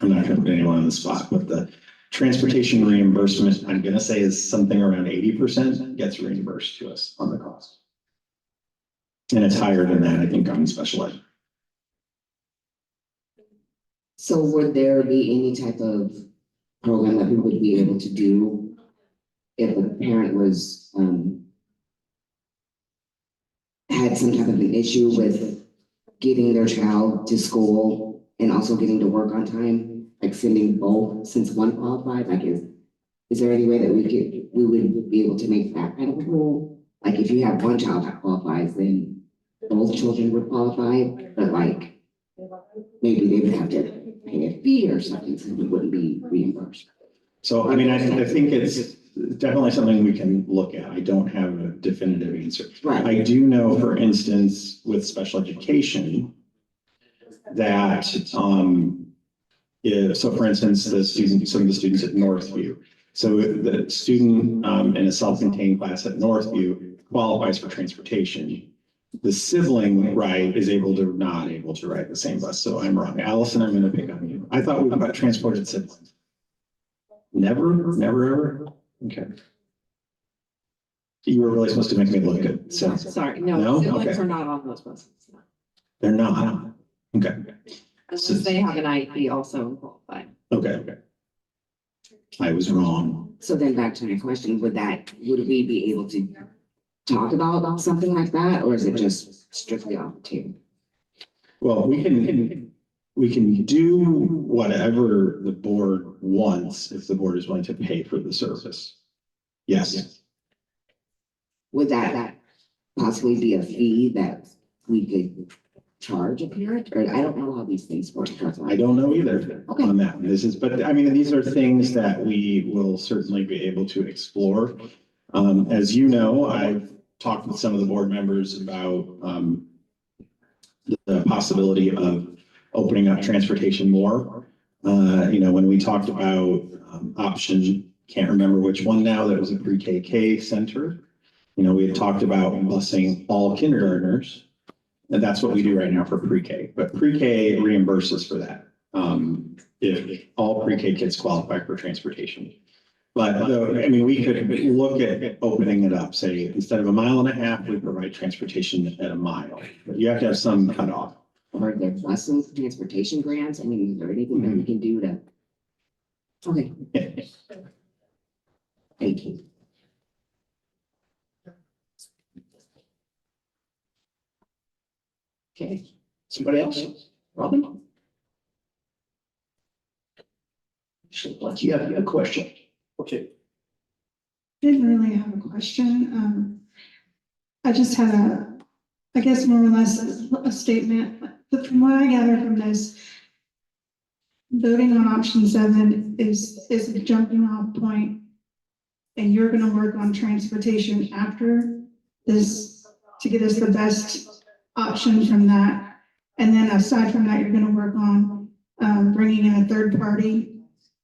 I'm not going to put anyone on the spot, but the transportation reimbursement, I'm going to say is something around 80% gets reimbursed to us on the cost. And it's higher than that, I think, on special ed. So would there be any type of program that we would be able to do if a parent was, had some type of an issue with getting their child to school and also getting to work on time, like sending both since one qualified? Like, is there any way that we would be able to make that kind of rule? Like, if you have one child that qualifies, then both children would qualify, but like, maybe they would have to pay a fee or something, so it wouldn't be reimbursed. So, I mean, I think it's definitely something we can look at. I don't have a definitive answer. Right. I do know, for instance, with special education, that, so for instance, some of the students at Northview. So the student in a self-contained class at Northview qualifies for transportation. The sibling, right, is not able to ride the same bus. So I'm wrong. Allison, I'm going to pick on you. I thought we got transported siblings. Never, ever? Okay. You were really supposed to make me look good. So Sorry, No? no, siblings Okay. are not on those buses. they're not. Okay. Unless they have an IEP also qualified. Okay. I was wrong. So then back to my question, would we be able to talk about something like that, or is it just strictly off the table? Well, we can do whatever the board wants if the board is willing to pay for the service. Yes. Would that possibly be a fee that we could charge a parent? Or I don't know how these things work. I don't know either Okay. on that. But I mean, these are things that we will certainly be able to explore. As you know, I've talked with some of the board members about the possibility of opening up transportation more. When we talked about option, can't remember which one now, that was a pre-KK center. We had talked about busing all kindergartners, and that's what we do right now for pre-K, but pre-K reimburses for that. If all pre-K kids qualify for transportation. But we could look at opening it up, say, instead of a mile and a half, we provide transportation at a mile, but you have to have some cutoff. Or there buses, transportation grants? I mean, is there anything that we can do to? Okay. Thank you. Okay, somebody else? Robin? Like you have a question. Okay. Didn't really have a question. I just had I guess more or less a statement, but from what I gather from this, voting on option 7 is a jumping off point, and you're gonna work on transportation after this to get us the best option from that. And then aside from that, you're gonna work on bringing in a third party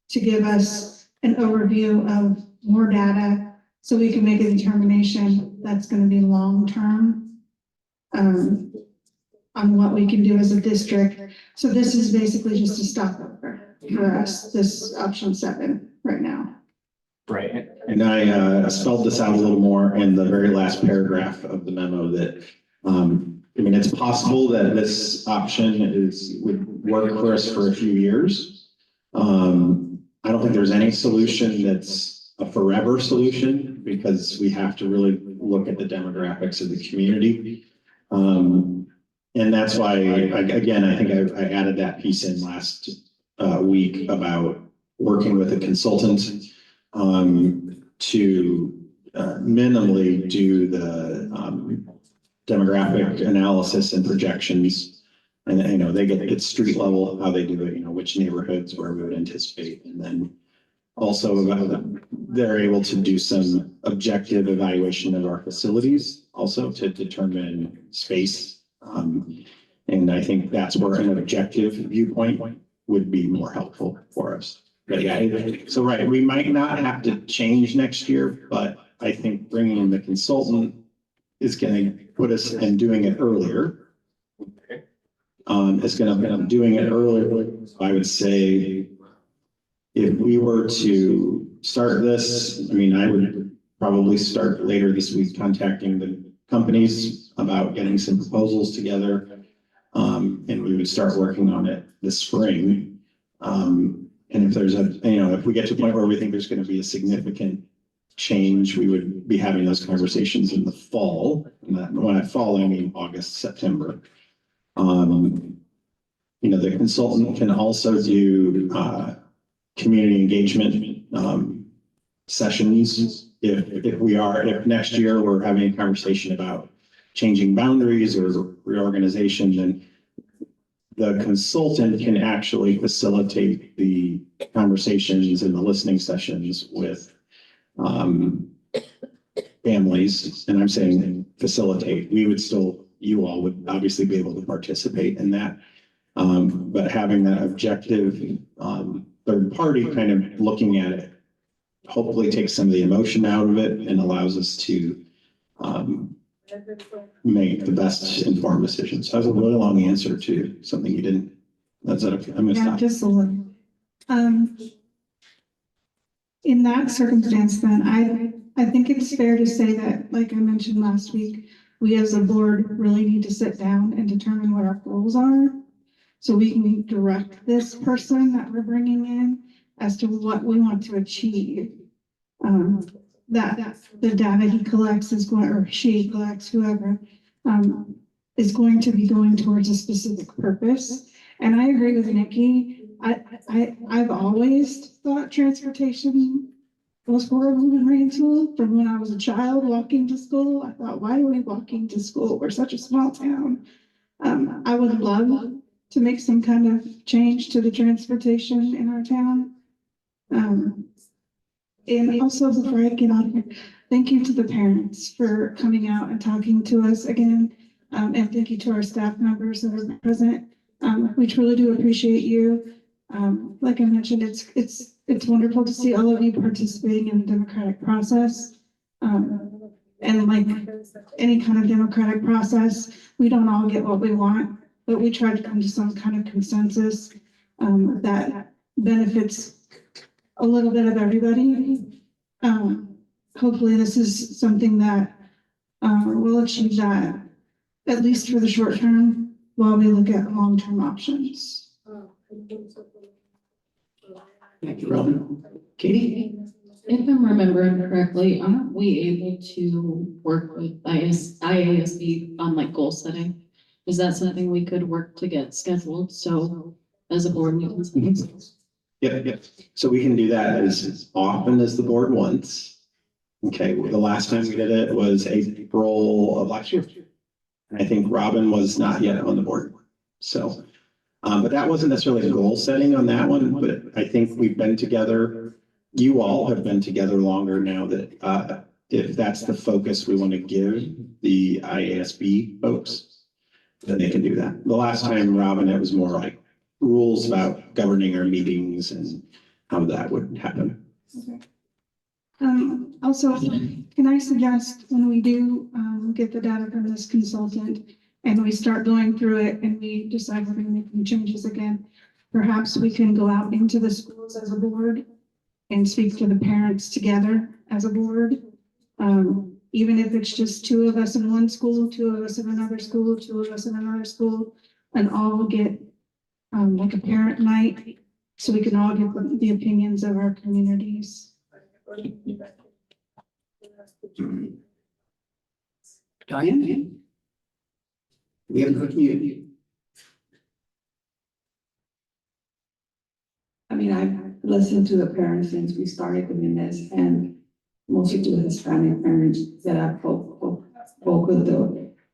to give us an overview of more data so we can make a determination that's gonna be long-term on what we can do as a district. So this is basically just a stopover for us, this option 7 right now. Right. And I spelled this out a little more in the very last paragraph of the memo that, I mean, it's possible that this option would work for us for a few years. I don't think there's any solution that's a forever solution because we have to really look at the demographics of the community. And that's why, again, I think I added that piece in last week about working with a consultant to minimally do the demographic analysis and projections. And, you know, they get street level, how they do it, you know, which neighborhoods where we would anticipate. And then also they're able to do some objective evaluation of our facilities also to determine space. And I think that's where an objective viewpoint would be more helpful for us. But yeah, so right, we might not have to change next year, but I think bringing in the consultant is going to put us in doing it earlier. It's going to be doing it earlier. I would say if we were to start this, I mean, I would probably start later this week contacting the companies about getting some proposals together. And we would start working on it this spring. And if there's if we get to a point where we think there's going to be a significant change, we would be having those conversations in the fall. And when I fall, I mean August, September. The consultant can also do community engagement sessions. If next year we're having a conversation about changing boundaries or reorganization, then the consultant can actually facilitate the conversations and the listening sessions with families. And I'm saying facilitate. You all would obviously be able to participate in that. But having that objective third party kind of looking at it hopefully takes some of the emotion out of it and allows us to make the best informed decisions. That was a really long answer to something you didn't. That's it. I'm gonna Yeah, stop. just a little. In that circumstance, then I think it's fair to say that, like I mentioned last week, we as a board really need to sit down and determine what our goals are. So we can direct this person that we're bringing in as to what we want to achieve. That the data he collects is going, or she collects, whoever, is going to be going towards a specific purpose. And I agree with Nikki. I've always thought transportation was horrible in Rantoul. From when I was a child walking to school, I thought, why are we walking to school? We're such a small town. I would love to make some kind of change to the transportation in our town. And also, before I get on here, thank you to the parents for coming out and talking to us again. And thank you to our staff members that are present. We truly do appreciate you. Like I mentioned, it's wonderful to see all of you participating in the democratic process. And like any kind of democratic process, we don't all get what we want, but we try to come to some kind of consensus that benefits a little bit of everybody. Hopefully this is something that will achieve that, at least for the short term, while we look at long-term options. Thank you, Robin. Katie? If I'm remembering correctly, aren't we able to work with IASB on like goal setting? is that something we could work to get scheduled? So as a board, we can. Yep. So we can do that as often as the board wants. Okay, well, the last time we did it was April of last year. And I think Robin was not yet on the board. So, but that wasn't necessarily a goal setting on that one, but I think we've been together. You all have been together longer now that, if that's the focus we want to give the IASB folks, then they can do that. The last time, Robin, it was more like rules about governing our meetings and how that would happen. Also, can I suggest when we do, get the data from this consultant and we start going through it and we decide we're gonna make some changes again, perhaps we can go out into the schools as a board and speak to the parents together as a board. Even if it's just two of us in one school, two of us in another school, two of us in another school, and all get, like a parent night, so we can all get the opinions of our communities. Diane? We have a community. I mean, I've listened to the parents since we started doing this, and mostly to the Hispanic parents that I've spoke with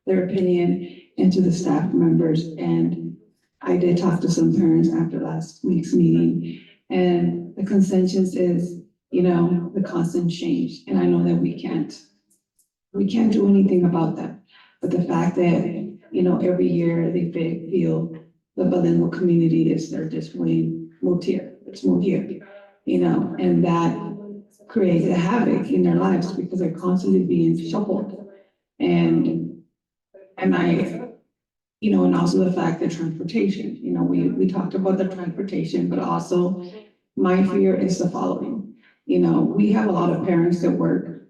their opinion, and to the staff members. And I did talk to some parents after last week's meeting, and the consensus is, you know, the constant change. And I know that we can't do anything about that. But the fact that, you know, every year they feel the bilingual community is, they're just winning, moved here, it's moved here, you know, and that creates a havoc in their lives because they're constantly being shuffled. And I, you know, and also the fact that transportation, you know, we talked about the transportation, but also my fear is the following. You know, we have a lot of parents that work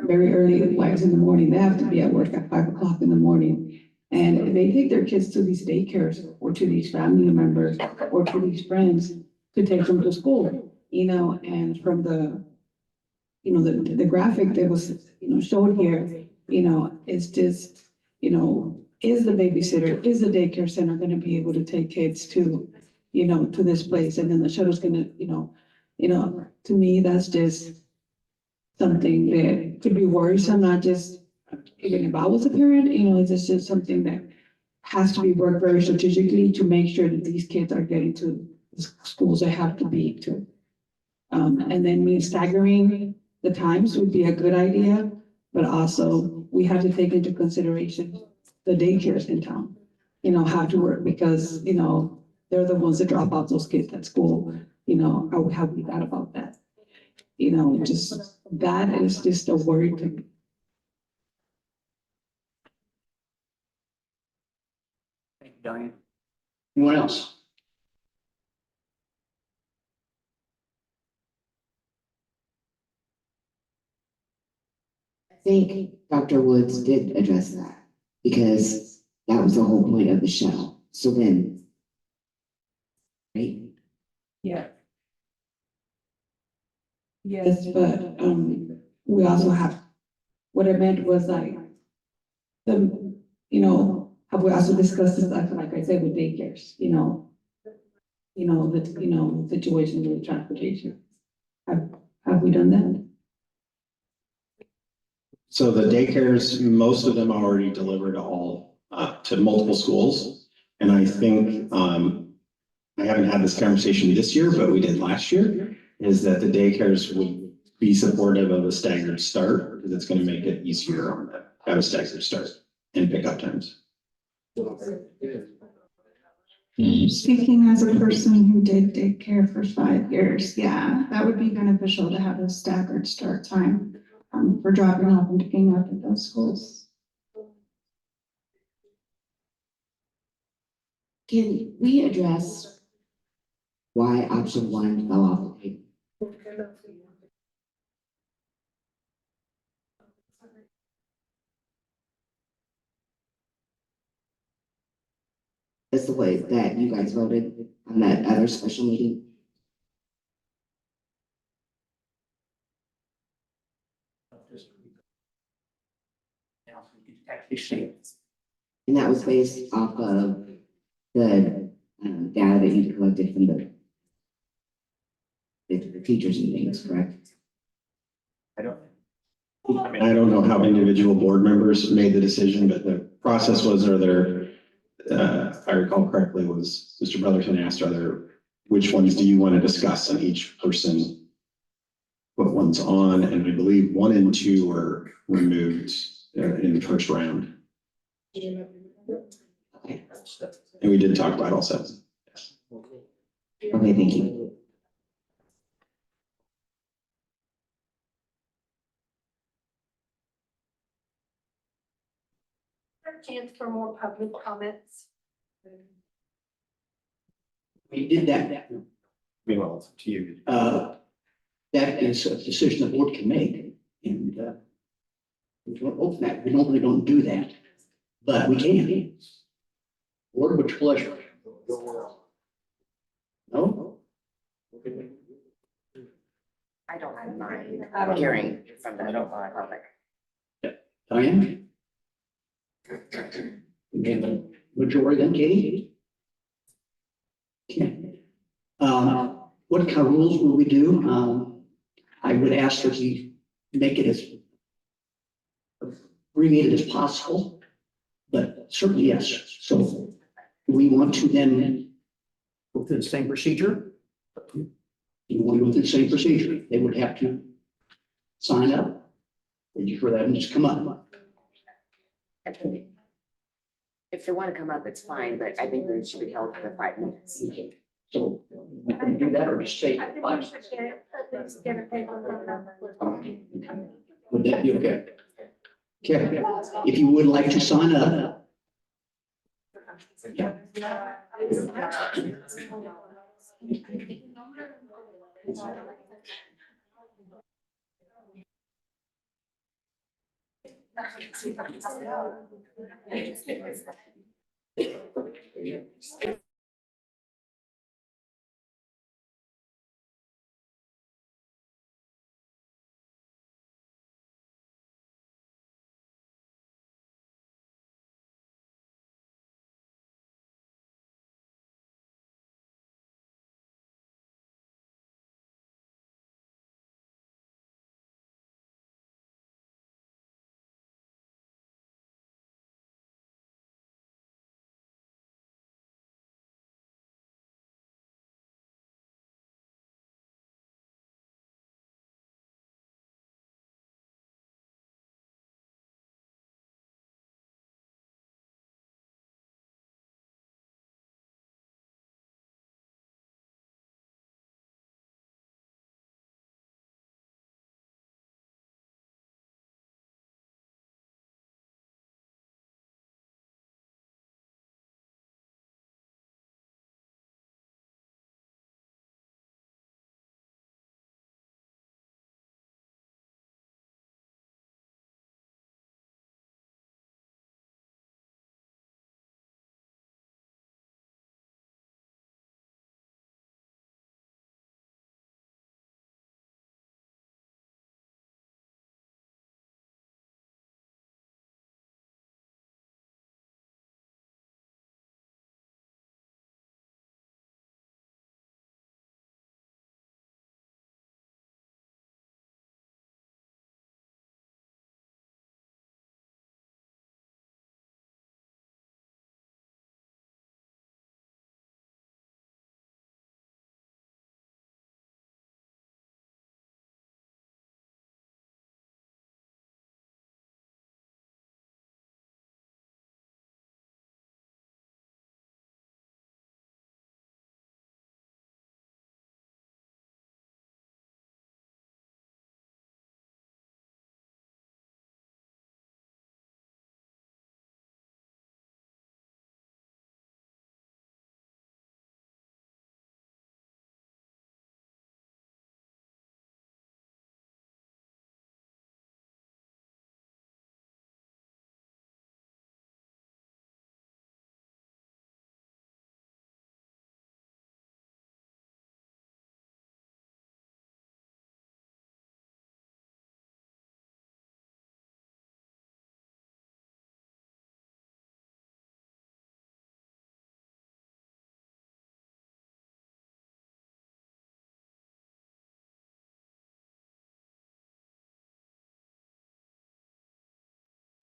very early, like in the morning. They have to be at work at 5 o'clock in the morning. And they take their kids to these daycares or to these family members or to these friends to take them to school, you know, and from the, you know, the graphic that was, you know, showed here, you know, it's just, you know, is the babysitter, is the daycare center going to be able to take kids to, you know, to this place? And then the shuttle's going to, you know, to me, that's just something that could be worrisome, not just, even if I was a parent, you know, it's just something that has to be worked very strategically to make sure that these kids are getting to the schools they have to be to. And then me staggering the times would be a good idea, but also we have to take into consideration the daycares in town, you know, have to work because, you know, they're the ones that drop off those kids at school, you know, how we thought about that. You know, just, that is just a worry to me. Thank you, Diane. Anyone else? I think Dr. Woods did address that because that was the whole point of the shuttle. So then, right? Yeah. Yes, but, we also have, what I meant was like, you know, have we also discussed this, like I said, with daycares, you know, the situation with transportation. Have we done that? So the daycares, most of them are already delivered all, to multiple schools. And I think, I haven't had this conversation this year, but we did last year, is that the daycares would be supportive of a staggered start, because it's going to make it easier on them, have a staggered start and pickup times. Speaking as a person who did daycare for 5 years, yeah, that would be beneficial to have a staggered start time, for dropping off and picking up at those schools. Can we address why option 1 fell off the table? That's the way that you guys voted on that other special meeting. And that was based off of the data that you collected from the teachers and things, correct? I don't. I don't know how individual board members made the decision, but the process was, if I recall correctly, was Mr. Brotherton asked, which ones do you want to discuss? And each person put ones on, and I believe 1 and 2 were removed in the first round. Okay. And we did talk about all 7. Okay, thank you. Chance for more public comments. We did that. Meanwhile, it's up to you. That is a decision the board can make, and we normally don't do that, but we can. Board, with pleasure. No? I don't mind hearing from the public. Diane? We have a majority then, Katie? Okay. What kind of rules will we do? I would ask that we make it as abbreviated as possible, but certainly yes. So do we want to then go through the same procedure? You want to go through the same procedure? They would have to sign up. Would you for that and just come up? If they want to come up, it's fine, but I think we should be held for 5 minutes. So we can do that or just say I think we 5. should get a paper from them. Would that be okay? Okay, if you would like to sign up.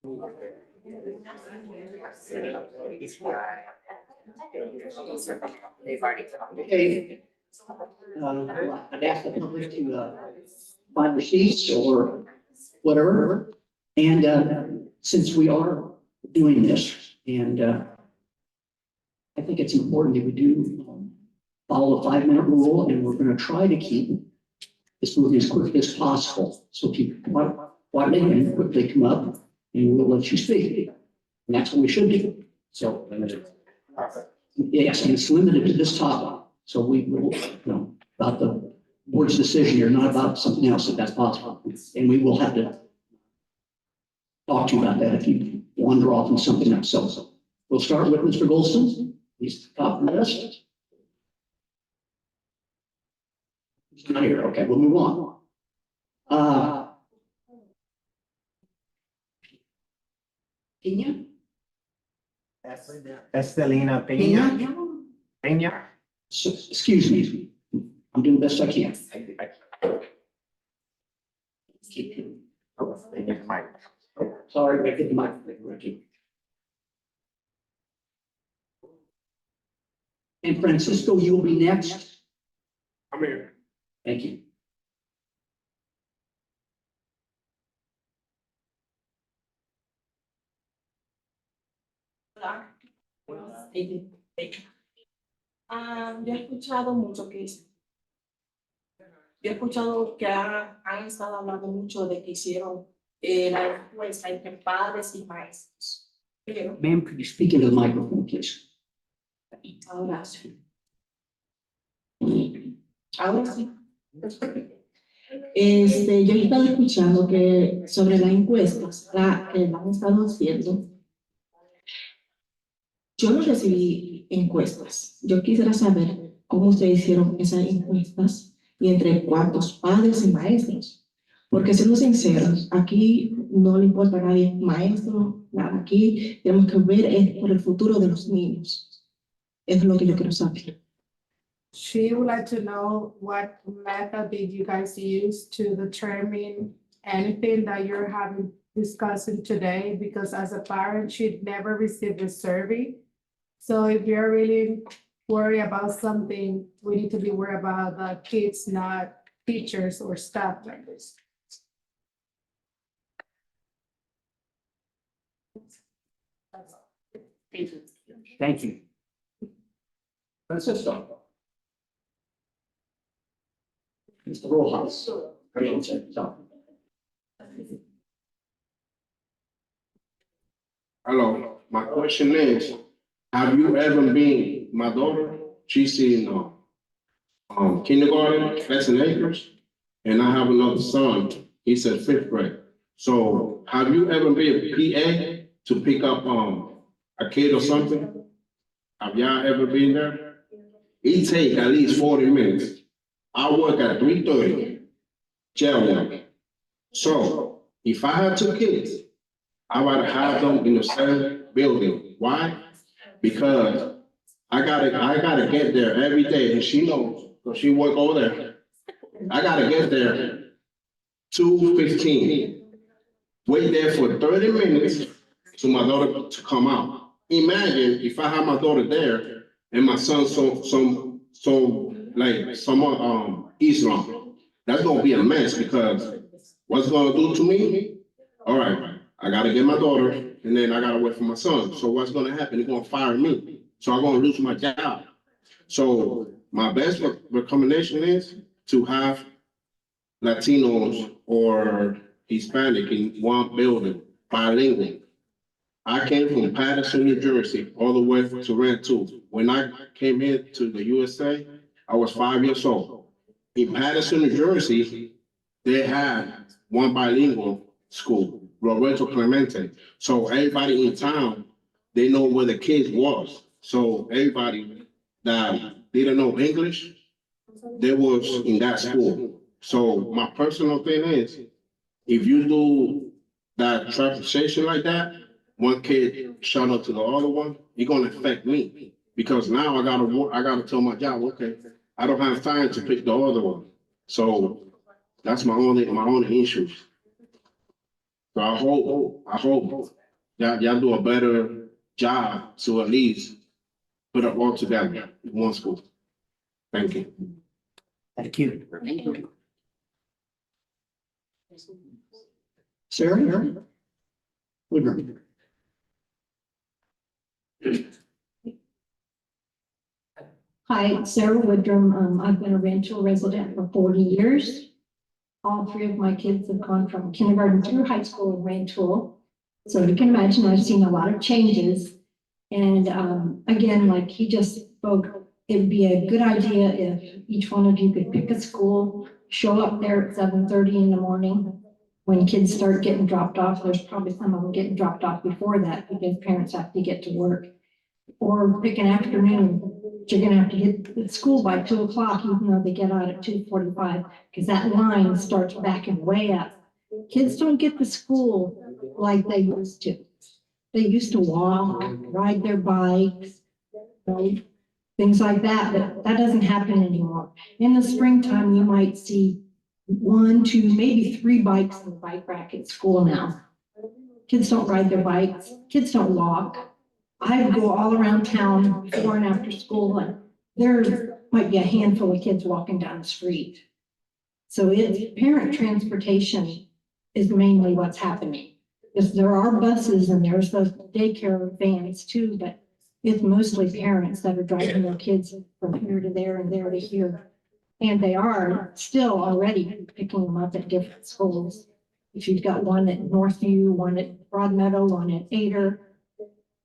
They've already talked. Okay. I'd ask the public to, find receipts or whatever. And, since we are doing this, and, I think it's important that we do follow the 5-minute rule, and we're gonna try to keep this moving as quickly as possible. So people, why they can quickly come up and we'll let you speak. And that's what we should do. So, yes, and it's limited to this topic. So we will, about the board's decision here, not about something else, if that's possible. And we will have to talk to you about that if you wander off into something else. So we'll start with Mr. Golston. He's top of the list. He's not here. Okay, we'll move on. Pena? Estelina Peña. Peña. So, excuse me. I'm doing the best I can. Sorry, I hit the microphone, Ricky. And Francisco, you'll be next. I'm here. Thank you. Yo he escuchado mucho yo he escuchado que han estado hablando mucho de que hicieron la encuesta entre padres y maestros. Pero Ma'am, could you speak into the microphone, please? ahora sí. Ahora sí. Yo he estado escuchando que sobre las encuestas que han estado haciendo. Yo no recibí encuestas. Yo quisiera saber cómo ustedes hicieron esas encuestas y entre cuántos padres y maestros. Porque siendo sinceros, aquí no le importa a nadie, maestro, nada. Aquí tenemos que ver por el futuro de los niños. Eso es lo que yo quiero saber. She would like to know what method did you guys use to determine anything that you're having discussing today? Because as a parent, she'd never received a survey. So if you're really worried about something, we need to be worried about the kids, not teachers or staff members. Thank you. Francisco. Mr. Rojas. Hello, my question is, have you ever been, my daughter, she's in, kindergarten, that's in Acres, and I have another son, he's at 5th grade. So have you ever been a PA to pick up, a kid or something? Have y'all ever been there? It take at least 40 minutes. I work at 3:30, jail work. So if I have 2 kids, I would have them in the same building. Why? Because I gotta get there every day, and she knows, because she work over there. I gotta get there 2:15. Wait there for 30 minutes to my daughter to come out. Imagine if I have my daughter there and my son some Islam. That's gonna be a mess, because what's it gonna do to me? All right, I gotta get my daughter and then I gotta wait for my son. So what's gonna happen? They're gonna fire me. So I'm gonna lose my job. So my best recommendation is to have Latinos or Hispanic in one building, bilingual. I came from Patterson, New Jersey, all the way to Rantoul. When I came here to the USA, I was 5 years old. In Patterson, New Jersey, they had one bilingual school, Roberto Clemente. So everybody in town, they know where the kids was. So everybody that didn't know English, they was in that school. So my personal thing is, if you do that transportation like that, one kid shout out to the other one, it's gonna affect me. Because now I gotta tell my job, okay, I don't have time to pick the other one. So that's my only issue. So I hope Y'all do a better job to at least put it all together in one school. Thank you. Thank you. Thank you. Sarah? Woodrum. Hi, Sarah Woodrum. I've been a Rancho resident for 40 years. All three of my kids have gone from kindergarten through high school in Rancho. So you can imagine I've seen a lot of changes. And again, like he just spoke, it'd be a good idea if each one of you could pick a school, show up there at 7:30 in the morning. When kids start getting dropped off, there's probably some of them getting dropped off before that because parents have to get to work. Or pick an afternoon. You're gonna have to get to school by 2 o'clock, even though they get out at 2:45, because that line starts backing way up. Kids don't get to school like they used to. They used to walk, ride their bikes, right? Things like that, but that doesn't happen anymore. In the springtime, you might see 1, 2, maybe 3 bikes in the bike rack at school now. Kids don't ride their bikes, kids don't walk. I go all around town before and after school, and there might be a handful of kids walking down the street. So it's parent transportation is mainly what's happening. Because there are buses and there's those daycare vans too, but it's mostly parents that are driving their kids from here to there and there to here. And they are still already picking them up at different schools. If you've got one at Northview, one at Broadmeadow, one at Ader,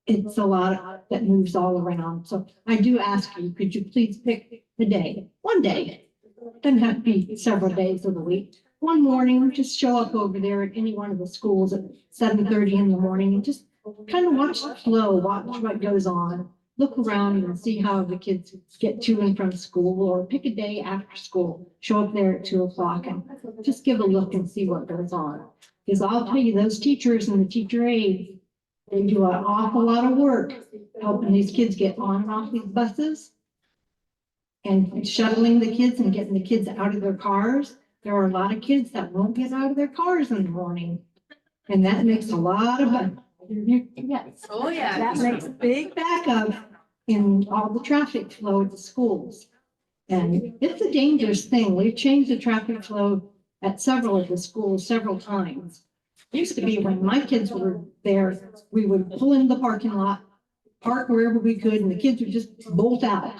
it's a lot that moves all around. So I do ask you, could you please pick the day, one day? Doesn't have to be several days of the week. One morning, just show up over there at any one of the schools at 7:30 in the morning and just kind of watch the flow, watch what goes on. Look around and see how the kids get to and from school, or pick a day after school. Show up there at 2 o'clock and just give a look and see what goes on. Because I'll tell you, those teachers and the teacher aides, they do an awful lot of work helping these kids get on and off these buses and shuttling the kids and getting the kids out of their cars. There are a lot of kids that won't get out of their cars in the morning. And that makes a lot of, yes. Oh, yeah. That makes a big backup in all the traffic flow at the schools. And it's a dangerous thing. We've changed the traffic flow at several of the schools several times. It used to be when my kids were there, we would pull in the parking lot, park wherever we could, and the kids would just bolt out.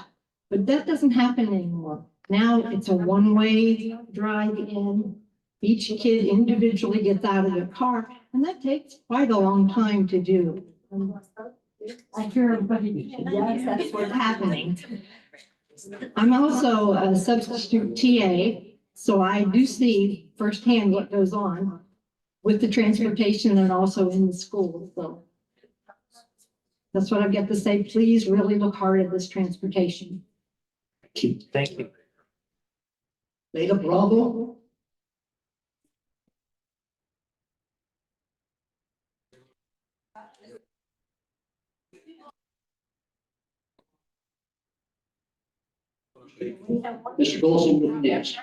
But that doesn't happen anymore. Now it's a one-way drive in. Each kid individually gets out of their car, and that takes quite a long time to do. I hear everybody, yes, that's what's happening. I'm also a substitute TA, so I do see firsthand what goes on with the transportation and also in the school. So that's what I've got to say. Please really look hard at this transportation. Thank you. Beta Bravo. Mr. Golson, you're next.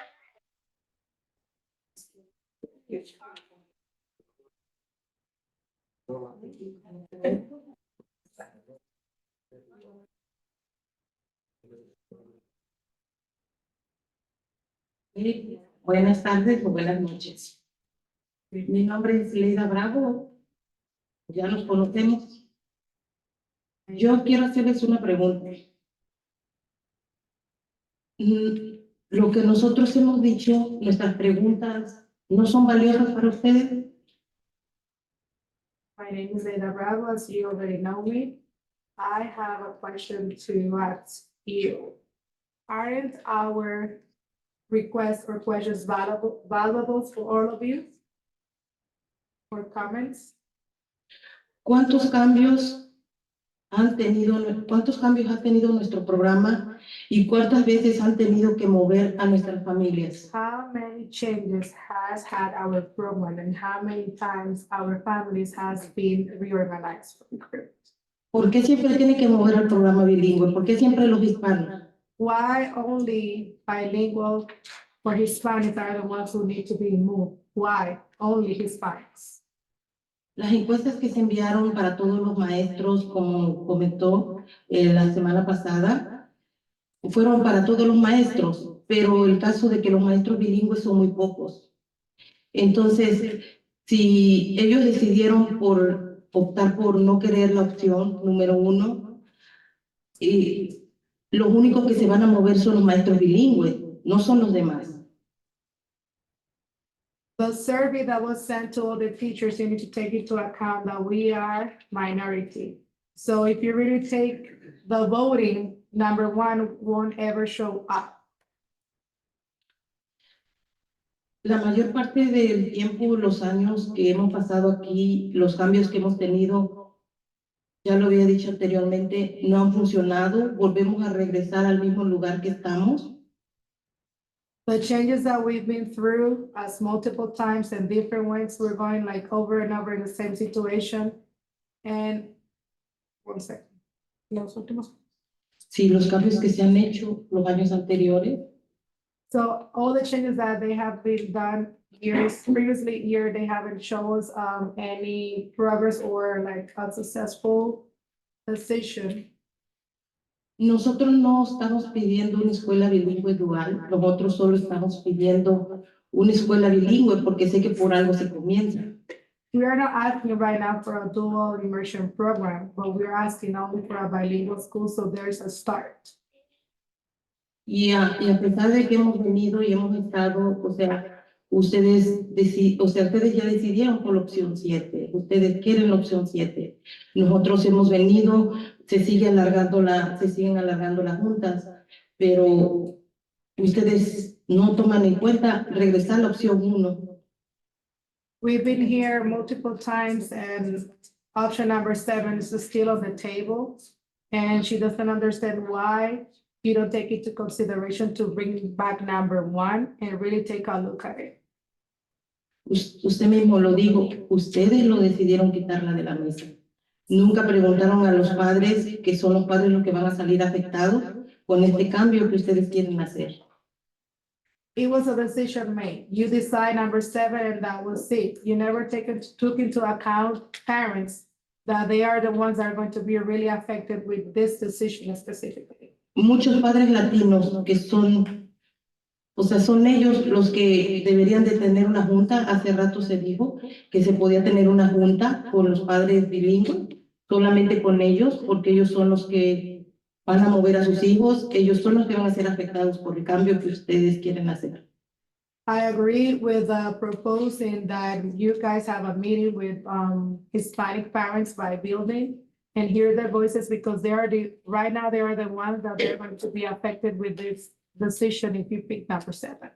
Buenas tardes o buenas noches. Mi nombre es Leida Bravo. Ya nos conocemos. Yo quiero hacerles una pregunta. Lo que nosotros hemos dicho, nuestras preguntas, ¿no son valiosas para ustedes? My name is Leida Bravo, as you already know me. I have a question to ask you. Aren't our requests or questions valuable for all of you? For comments? ¿Cuántos cambios ha tenido nuestro programa y cuántas veces han tenido que mover a nuestras familias? How many changes has had our program and how many times our families has been reorganized? ¿Por qué siempre tiene que mover al programa bilingüe? ¿Por qué siempre los hispanos? Why only bilingual or Hispanics are the ones who need to be moved? Why only Hispanics? Las encuestas que se enviaron para todos los maestros, como comentó la semana pasada, fueron para todos los maestros, pero el caso de que los maestros bilingües son muy pocos. Entonces, si ellos decidieron por optar por no querer la opción número 1, los únicos que se van a mover son los maestros bilingües, no son los demás. The survey that was sent to all the teachers, you need to take into account that we are minority. So if you really take the voting, number 1 won't ever show up. La mayor parte del tiempo, los años que hemos pasado aquí, los cambios que hemos tenido, ya lo había dicho anteriormente, no han funcionado. Volvemos a regresar al mismo lugar que estamos. The changes that we've been through as multiple times and different ways, we're going like over and over in the same situation. And one second. Los últimos. Sí, los cambios que se han hecho los años anteriores. So all the changes that they have been done previously year, they haven't shown us any progress or like a successful decision. Nosotros no estamos pidiendo una escuela bilingüe dual, nosotros solo estamos pidiendo una escuela bilingüe porque sé que por algo se comienza. We are not asking right now for a dual immersion program, but we're asking only for a bilingual school, so there's a start. Y a pesar de que hemos venido y hemos estado, o sea, ustedes ya decidieron por la opción 7, ustedes quieren la opción 7. Nosotros hemos venido, se siguen alargando las juntas, pero ustedes no toman en cuenta regresar a la opción 1. We've been here multiple times and option number 7 is still on the table. And she doesn't understand why you don't take into consideration to bring back number 1 and really take a look at it. Usted mismo lo dijo, ustedes lo decidieron quitarla de la mesa. Nunca preguntaron a los padres, que son los padres los que van a salir afectados con este cambio que ustedes quieren hacer. It was a decision made. You decide number 7 and that was it. You never took into account parents that they are the ones that are going to be really affected with this decision specifically. Muchos padres latinos que son, o sea, son ellos los que deberían de tener una junta. Hace rato se dijo que se podía tener una junta con los padres bilingües, solamente con ellos, porque ellos son los que van a mover a sus hijos, ellos son los que van a ser afectados por el cambio que ustedes quieren hacer. I agree with proposing that you guys have a meeting with Hispanic parents by building and hear their voices because right now they are the ones that are going to be affected with this decision if you pick number 7.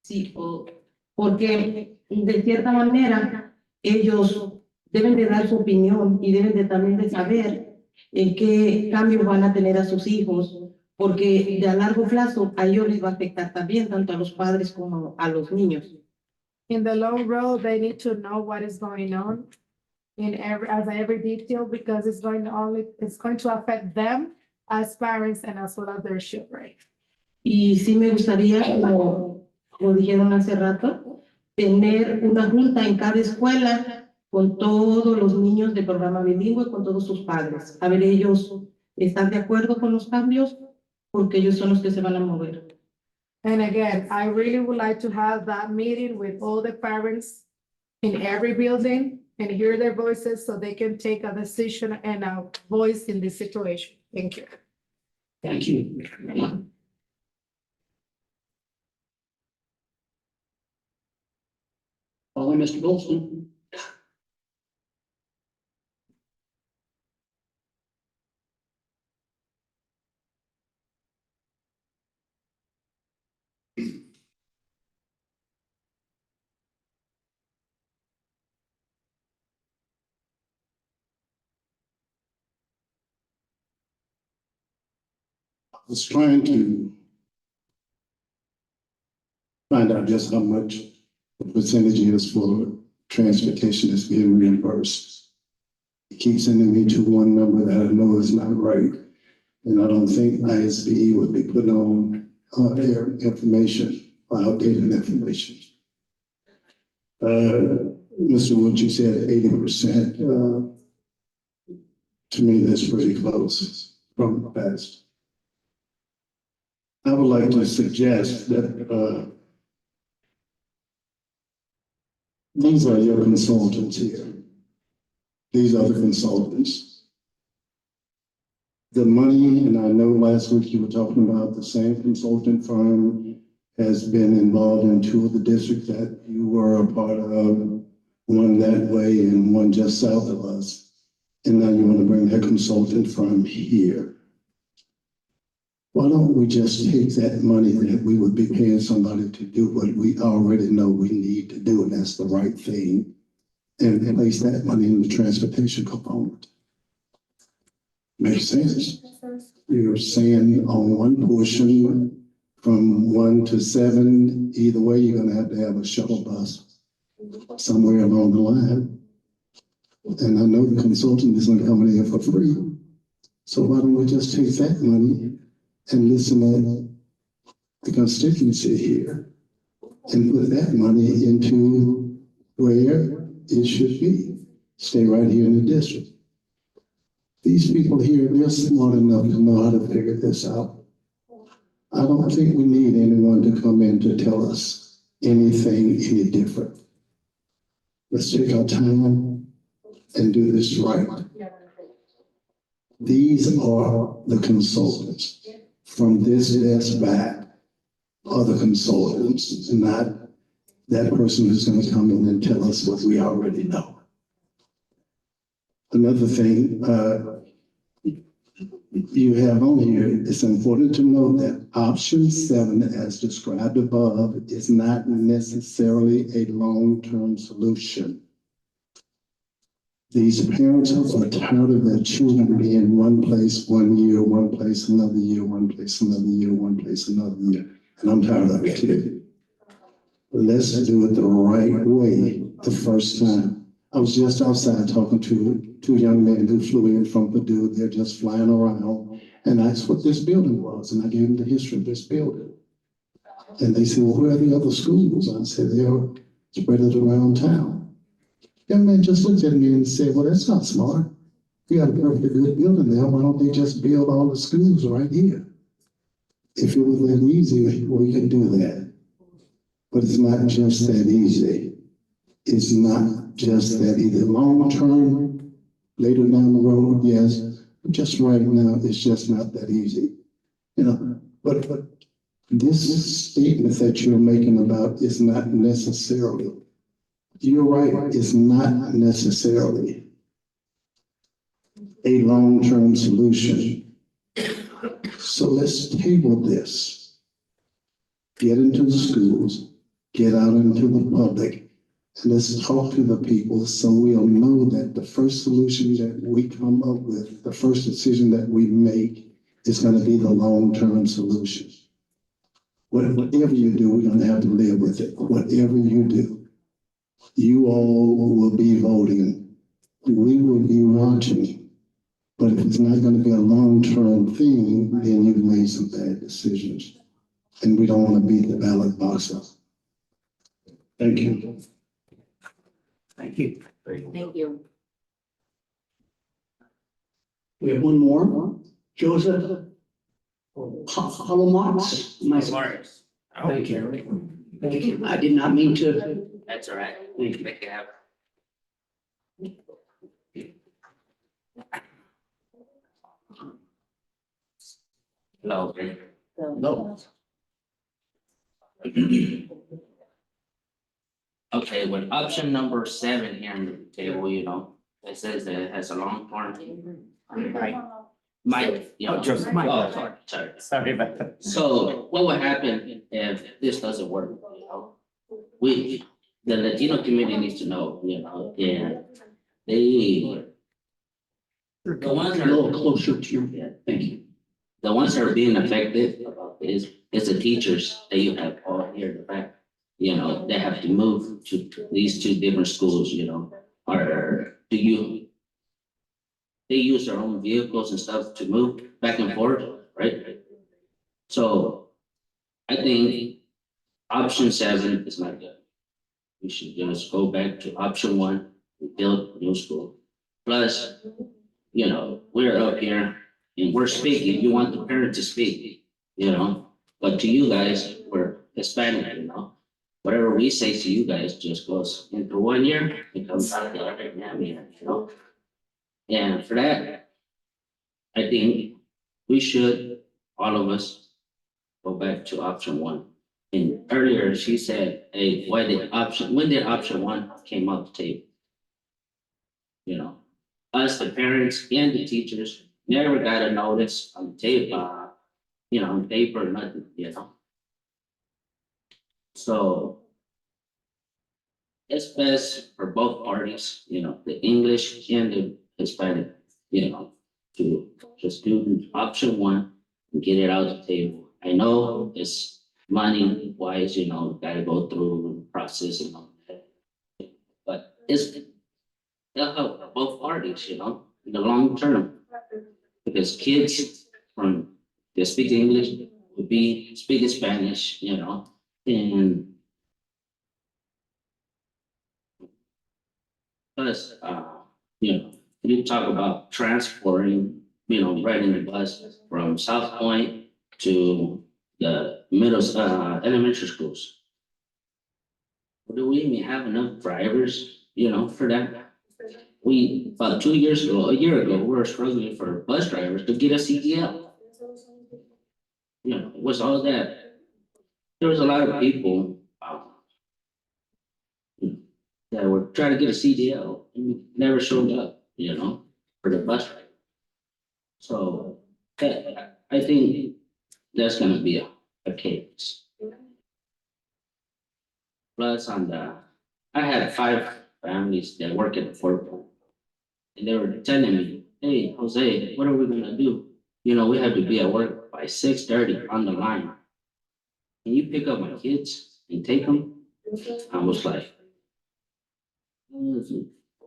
Sí, porque de cierta manera ellos deben de dar su opinión y deben de también de saber en qué cambios van a tener a sus hijos, porque de a largo plazo a ellos les va a afectar también, tanto a los padres como a los niños. In the long road, they need to know what is going on in every detail because it's going to affect them as parents and as well as their children. Y sí me gustaría, como dijeron hace rato, tener una junta en cada escuela con todos los niños del programa bilingüe, con todos sus padres. A ver, ellos están de acuerdo con los cambios porque ellos son los que se van a mover. And again, I really would like to have that meeting with all the parents in every building and hear their voices so they can take a decision and a voice in this situation. Thank you. Thank you. Following Mr. Goldston. I was trying to find out just how much the percentage is for transportation that's being reimbursed. It keeps sending me to one number that I know is not right. And I don't think ISBE would be putting on their information or outdated information. Mr. Wood, you said 80%. To me, that's pretty close from the past. I would like to suggest that these are your consultants here. These are the consultants. The money, and I know last week you were talking about the same consultant firm has been involved in two of the districts that you were a part of, one that way and one just south of us. And now you want to bring that consultant firm here. Why don't we just take that money that we would be paying somebody to do what we already know we need to do, and that's the right thing, and place that money in the transportation component? Makes sense. You're saying on one portion from 1 to 7, either way, you're gonna have to have a shuttle bus somewhere along the line. And I know the consultant isn't coming in for free. So why don't we just take that money and listen to the constituency here and put that money into where it should be? Stay right here in the district. These people here, they're smart enough to know how to figure this out. I don't think we need anyone to come in to tell us anything any different. Let's take our time and do this right. These are the consultants. From this desk back are the consultants, not that person who's going to come in and tell us what we already know. Another thing you have on here, it's important to note that option 7, as described above, is not necessarily a long-term solution. These parents are tired of their children being in one place 1 year, one place another year, one place another year, one place another year. And I'm tired of it too. Let's do it the right way the first time. I was just outside talking to 2 young men who flew in from Purdue. They're just flying around. And I asked what this building was. And I gave them the history of this building. And they said, well, where are the other schools? I said, they're spread around town. Young man just looked at me and said, well, that's not smart. You got a perfectly good building there. Why don't they just build all the schools right here? If it was that easy, we could do that. But it's not just that easy. It's not just that either long term, later down the road, yes, but just right now, it's just not that easy. You know, but this statement that you're making about is not necessarily, you're right, it's not necessarily a long-term solution. So let's table this. Get into the schools, get out into the public, and let's talk to the people so we'll know that the first solution that we come up with, the first decision that we make is going to be the long-term solution. Whatever you do, we're going to have to live with it. Whatever you do, you all will be voting. We will be watching. But if it's not going to be a long-term thing, then you've made some bad decisions. And we don't want to beat the ballot box up. Thank you. Thank you. Thank you. We have one more. Joseph Holomox. Morris. Thank you. Thank you. I did not mean to. That's all right. Thank you. Make it happen. Hello. No. Okay, with option number 7 here on the table, you know, it says that it has a long term. Mike, you know, oh, sorry. Sorry about that. So what would happen if this doesn't work, you know? The Latino community needs to know, you know, and the ones A that little are, closer to your head. Thank you. the ones that are being affected about this is the teachers that you have all here in the back. You know, they have to move to these 2 different schools, you know, or they use their own vehicles and stuff to move back and forth, right? So I think option 7 is not good. we should just go back to option one and build a new school. Plus, you know, we're up here and we're speaking, you want the parent to speak, you know? But to you guys, we're Hispanic, you know? Whatever we say to you guys just goes into 1 year, it comes out the other, you know? And for that, I think we should, all of us, go back to option one. And earlier she said, hey, when did option one came off the table? You know, us, the parents and the teachers, never got a notice on the table, you know, on paper, nothing, you know? So it's best for both parties, you know, the English and the Hispanic, you know, to just do option one and get it out of the table. I know it's money wise, you know, gotta go through the process and all that. But it'll help both parties, you know, in the long term. Because kids from they speak English would be speaking Spanish, you know, and plus, you know, you talk about transporting, you know, riding the bus from South Point to the elementary schools. Do we even have enough drivers, you know, for that? We, about 2 years ago, a year ago, we were struggling for bus drivers to get a CDL. You know, it was all that. There was a lot of people that were trying to get a CDL and never showed up, you know, for the bus ride. So I think that's gonna be a case. Plus I had 5 families that work at the Fort Point. And they were telling me, hey, Jose, what are we gonna do? You know, we have to be at work by 6:30 on the line. Can you pick up my kids and take them? I was like,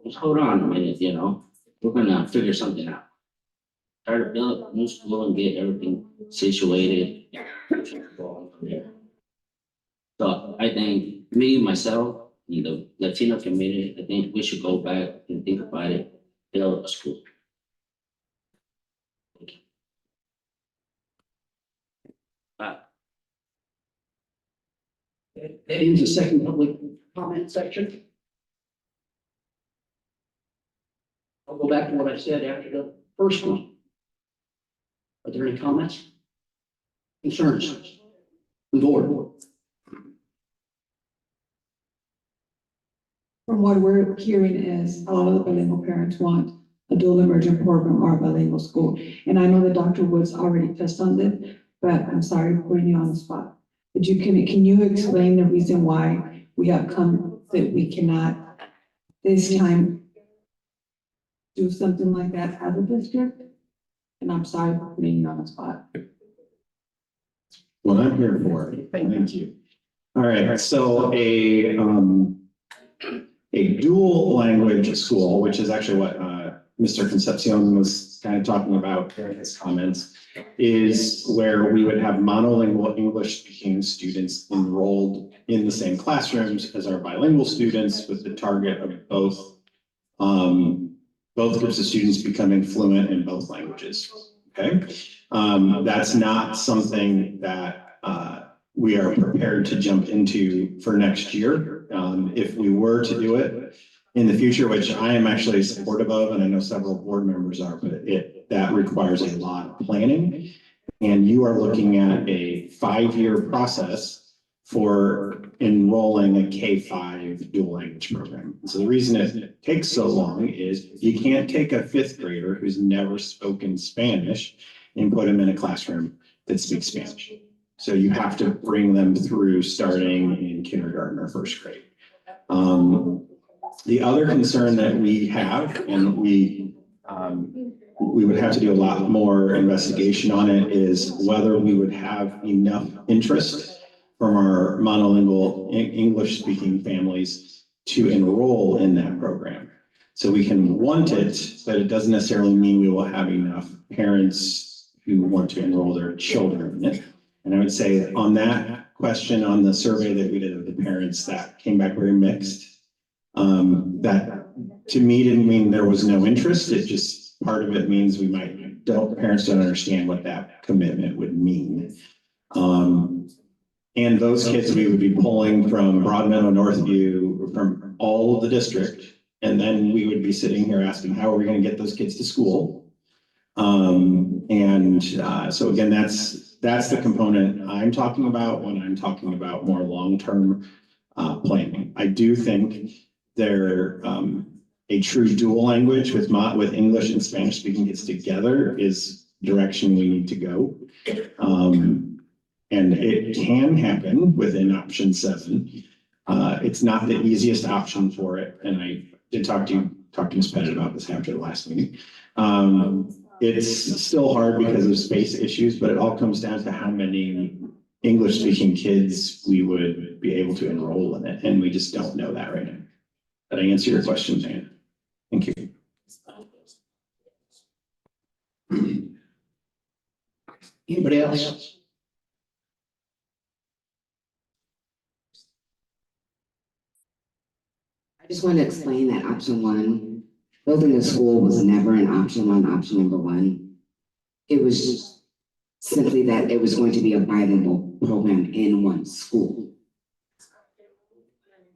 just hold on a minute, you know, we're gonna figure something out. Try to build a new school and get everything situated. So I think myself, the Latino community, I think we should go back and think about it, build a school. That ends the second public comment section. I'll go back to what I said after the first one. Are there any comments? Concerns? From the board? From what we're hearing is a lot of the bilingual parents want a dual immersion program or a bilingual school. And I know that Dr. Woods already touched on it, but I'm sorry for putting you on the spot. But can you explain the reason why we have come that we cannot this time do something like that as a district? And I'm sorry for putting you on the spot. What I'm here for. Thank you. All right, so a dual language school, which is actually what Mr. Concepcion was kind of talking about during his comments, is where we would have monolingual English-speaking students enrolled in the same classrooms as our bilingual students, with the target of both groups of students becoming fluent in both languages. Okay, that's not something that we are prepared to jump into for next year. If we were to do it in the future, which I am actually supportive of, and I know several board members are, but that requires a lot of planning. And you are looking at a 5-year process for enrolling a K-5 dual language program. So the reason it takes so long is you can't take a 5th grader who's never spoken Spanish and put him in a classroom that speaks Spanish. So you have to bring them through starting in kindergarten or 1st grade. The other concern that we have, and we would have to do a lot more investigation on it, is whether we would have enough interest from our monolingual English-speaking families to enroll in that program. So we can want it, but it doesn't necessarily mean we will have enough parents who want to enroll their children in it. And I would say on that, question on the survey that we did of the parents, that came back very mixed. That to me didn't mean there was no interest. It just, part of it means parents don't understand what that commitment would mean. And those kids we would be pulling from Broadmeadow, Northview, from all of the district. And then we would be sitting here asking, how are we going to get those kids to school? So again, that's the component I'm talking about when I'm talking about more long-term planning. I do think a true dual language with English and Spanish speaking kids together is direction we need to go. And it can happen within option 7. It's not the easiest option for it. And I did talk to Ms. Pettit about this after the last meeting. It's still hard because of space issues, but it all comes down to how many English speaking kids we would be able to enroll in it. And we just don't know that right now. Did I answer your question, Dan? Thank you. Anybody else? I just want to explain that option 1, building a school was never an option on option number 1. It was just simply that it was going to be a bilingual program in one school.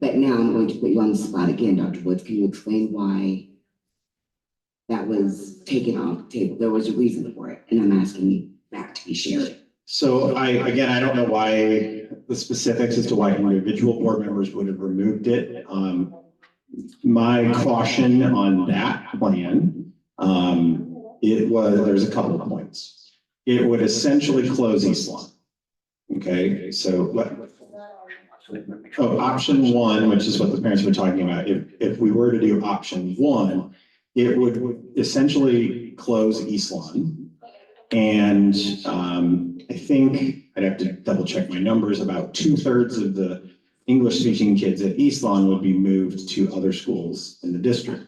But now I'm going to put you on the spot again, Dr. Woods. Can you explain why that was taken off the table? There was a reason for it, and I'm asking that to be shared. So I don't know why the specifics as to why individual board members would have removed it. My caution on that plan, there's a couple of points. It would essentially close East Lawn. Okay, so option 1, which is what the parents were talking about. If we were to do option 1, it would essentially close East Lawn. And I think I'd have to double check my numbers. About 2/3 of the English speaking kids at East Lawn would be moved to other schools in the district.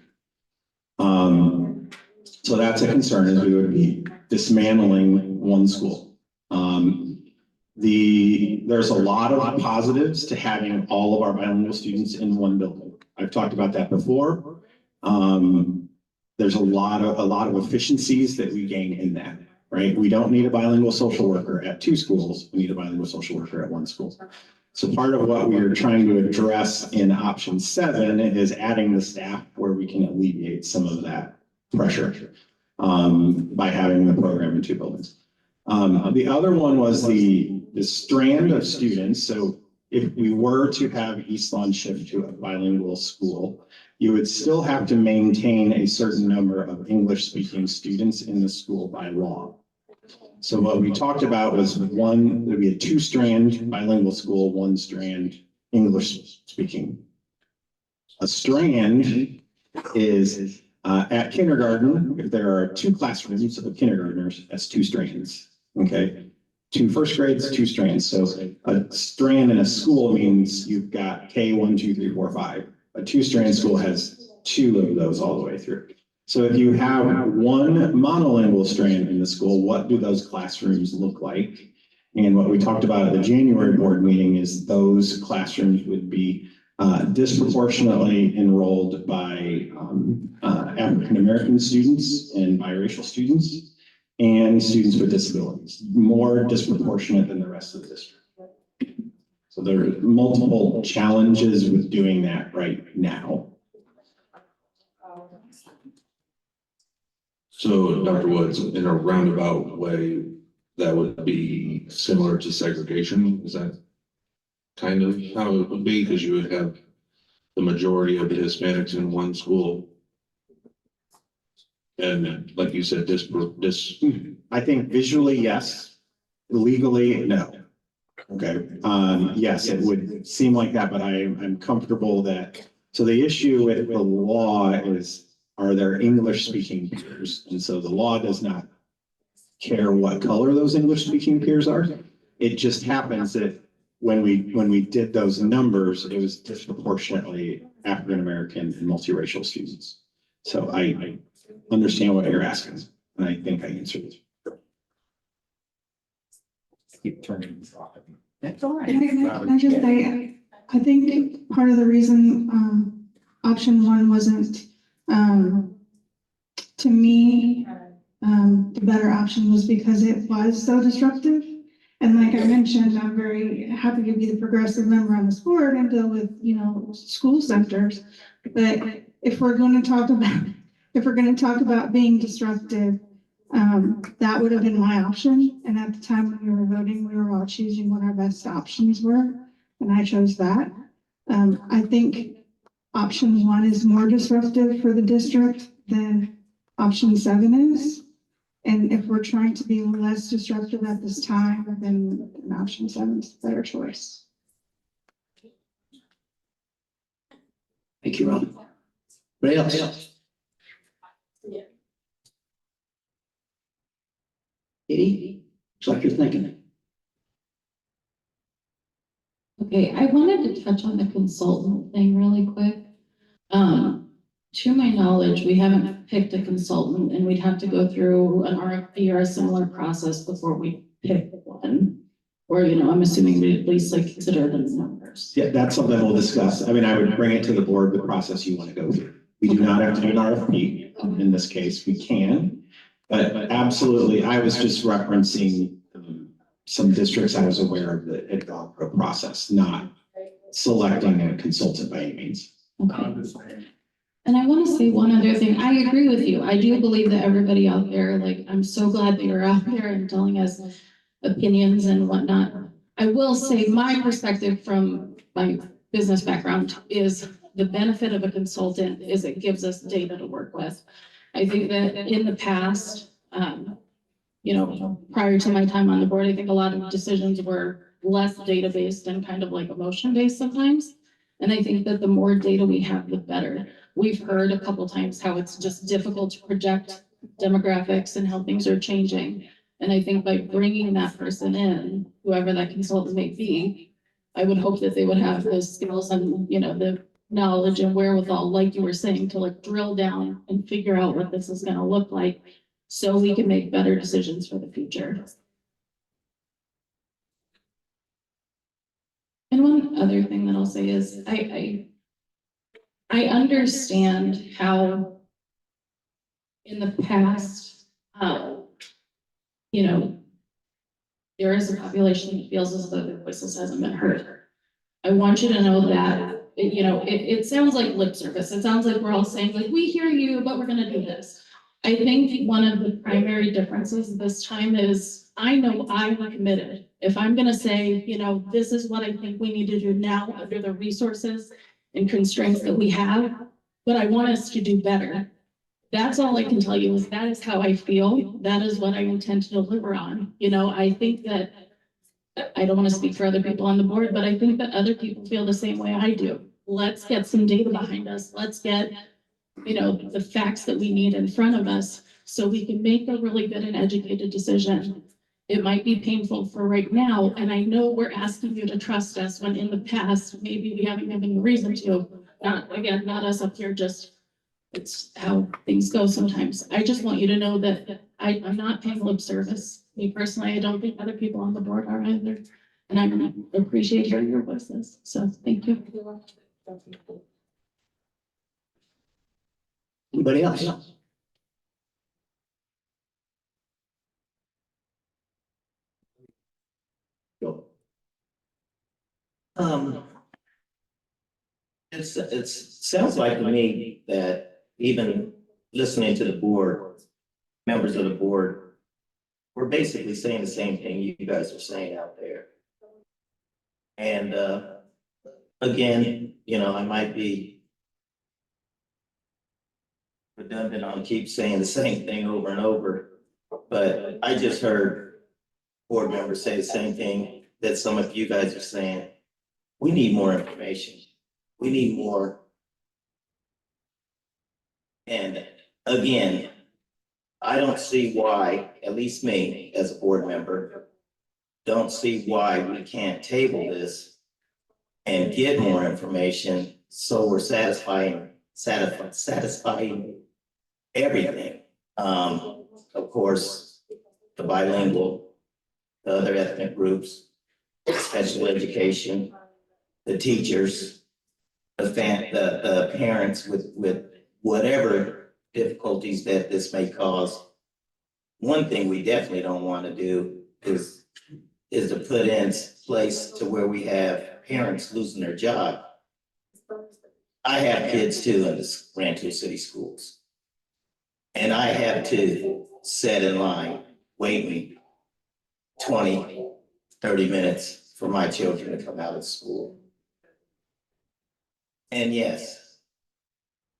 So that's a concern, as we would be dismantling one school. There's a lot of positives to having all of our bilingual students in one building. I've talked about that before. There's a lot of efficiencies that we gain in that, right? We don't need a bilingual social worker at 2 schools. We need a bilingual social worker at 1 school. So part of what we are trying to address in option 7 is adding the staff where we can alleviate some of that pressure by having the program in 2 buildings. The other one was the strand of students. So if we were to have East Lawn shift to a bilingual school, you would still have to maintain a certain number of English speaking students in the school by law. So what we talked about was there'd be a 2-strand bilingual school, 1 strand English speaking. A strand is at kindergarten, if there are 2 classrooms of kindergartners, that's 2 strands. Okay, 2 first grades, 2 strands. So a strand in a school means you've got K 1, 2, 3, 4, 5. A 2-strand school has 2 of those all the way through. So if you have 1 monolingual strand in the school, what do those classrooms look like? And what we talked about at the January board meeting is those classrooms would be disproportionately enrolled by African-American students and biracial students and students with disabilities, more disproportionate than the rest of the district. So there are multiple challenges with doing that right now. So, Dr. Woods, in a roundabout way, that would be similar to segregation? Is that kind of how it would be? Because you would have the majority of the Hispanics in 1 school. And like you said, I think visually, yes. Legally, no. Okay. Yes, it would seem like that, but I'm comfortable that. So the issue with the law is, are there English speaking peers? And so the law does not care what color those English speaking peers are. It just happens that when we did those numbers, it was disproportionately African-American and multiracial students. So I understand what you're asking, and I think I answered it. Keep turning this off. That's all right. Can I just say, I think part of the reason, option one wasn't, to me, the better option was because it was so disruptive. And like I mentioned, I'm very happy to be the progressive member on this board and deal with, school sectors. But if we're going to talk about being disruptive, that would have been my option. And at the time when we were voting, we were all choosing what our best options were. And I chose that. I think option one is more disruptive for the district than option 7 is. And if we're trying to be less disruptive at this time, then option 7 is a better choice. Thank you, Rob. Anybody else? Katie, looks like you're thinking. Okay, I wanted to touch on the consultant thing really quick. To my knowledge, we haven't picked a consultant and we'd have to go through an RFP or a similar process before we pick one. Or, I'm assuming we at least consider them numbers. Yeah, that's something we'll discuss. I mean, I would bring it to the board, the process you want to go through. We do not have to do an RFP in this case. We can, but absolutely, I was just referencing some districts I was aware of that had gone through a process, not selecting a consultant by any means. Okay. And I want to say one other thing. I agree with you. I do believe that everybody out there, I'm so glad that you're out there and telling us opinions and whatnot. I will say my perspective from my business background is the benefit of a consultant is it gives us data to work with. I think that in the past, prior to my time on the board, I think a lot of decisions were less data-based and kind of emotion-based sometimes. And I think that the more data we have, the better. We've heard a couple times how it's just difficult to project demographics and how things are changing. And I think by bringing that person in, whoever that consultant may be, I would hope that they would have the skills and, the knowledge and wherewithal, like you were saying, to drill down and figure out what this is going to look like so we can make better decisions for the future. And one other thing that I'll say is I understand how in the past, there is a population that feels as though their voices hasn't been heard. I want you to know that, it sounds like lip service. It sounds like we're all saying we hear you, but we're gonna do this. I think one of the primary differences this time is I know I'm committed. If I'm gonna say, this is what I think we need to do now under the resources and constraints that we have, but I want us to do better. That's all I can tell you is that is how I feel. That is what I intend to deliver on. I think that, I don't want to speak for other people on the board, but I think that other people feel the same way I do. Let's get some data behind us. Let's get, the facts that we need in front of us so we can make a really good and educated decision. It might be painful for right now, and I know we're asking you to trust us when in the past, maybe we haven't given you reason to. Not us up here, just it's how things go sometimes. I just want you to know that I'm not paying lip service. Me personally, I don't think other people on the board are either. And I appreciate hearing your voices. So thank you. Anybody else? Go. It sounds like to me that even listening to the board, members of the board, we're basically saying the same thing you guys are saying out there. And again, I might be redundant on keep saying the same thing over and over, but I just heard board members say the same thing that some of you guys are saying. We need more information. We need more. And again, I don't see why, at least me as a board member, don't see why we can't table this and get more information so we're satisfying everything. Of course, the bilingual, the other ethnic groups, special education, the teachers, the parents with whatever difficulties that this may cause. One thing we definitely don't want to do is to put in place to where we have parents losing their job. I have kids too in the Rancho City schools. And I have to set in line, waiting 20, 30 minutes for my children to come out of school. And yes,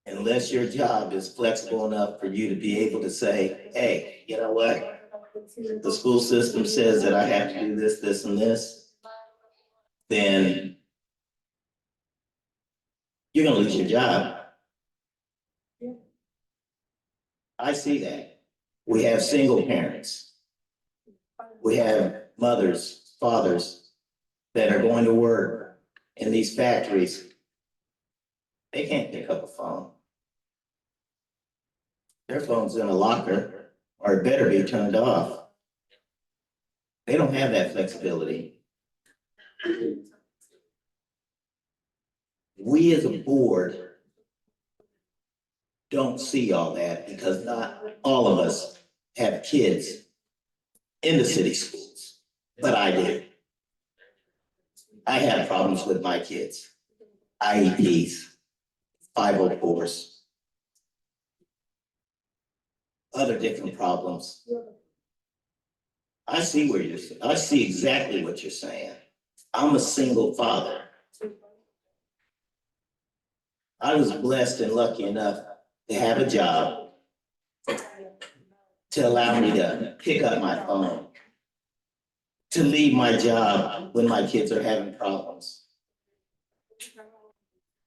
unless your job is flexible enough for you to be able to say, hey, you know what? The school system says that I have to do this, this, and this, then you're gonna lose your job. I see that. We have single parents. We have mothers, fathers that are going to work in these factories. They can't pick up a phone. Their phone's in a locker, or it better be turned off. They don't have that flexibility. We as a board don't see all that because not all of us have kids in the city schools, but I do. I have problems with my kids, IEPs, 504s, other different problems. I see exactly what you're saying. I'm a single father. I was blessed and lucky enough to have a job to allow me to pick up my phone, to leave my job when my kids are having problems.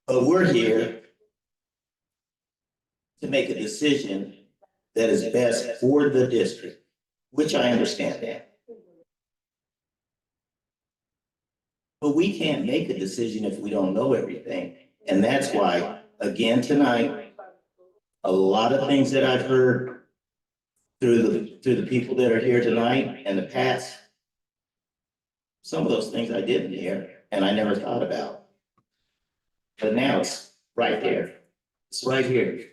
But we're here to make a decision that is best for the district, which I understand that. But we can't make a decision if we don't know everything. And that's why, again, tonight, a lot of things that I've heard through the people that are here tonight and the past, some of those things I didn't hear and I never thought about. But now it's right there. It's right here.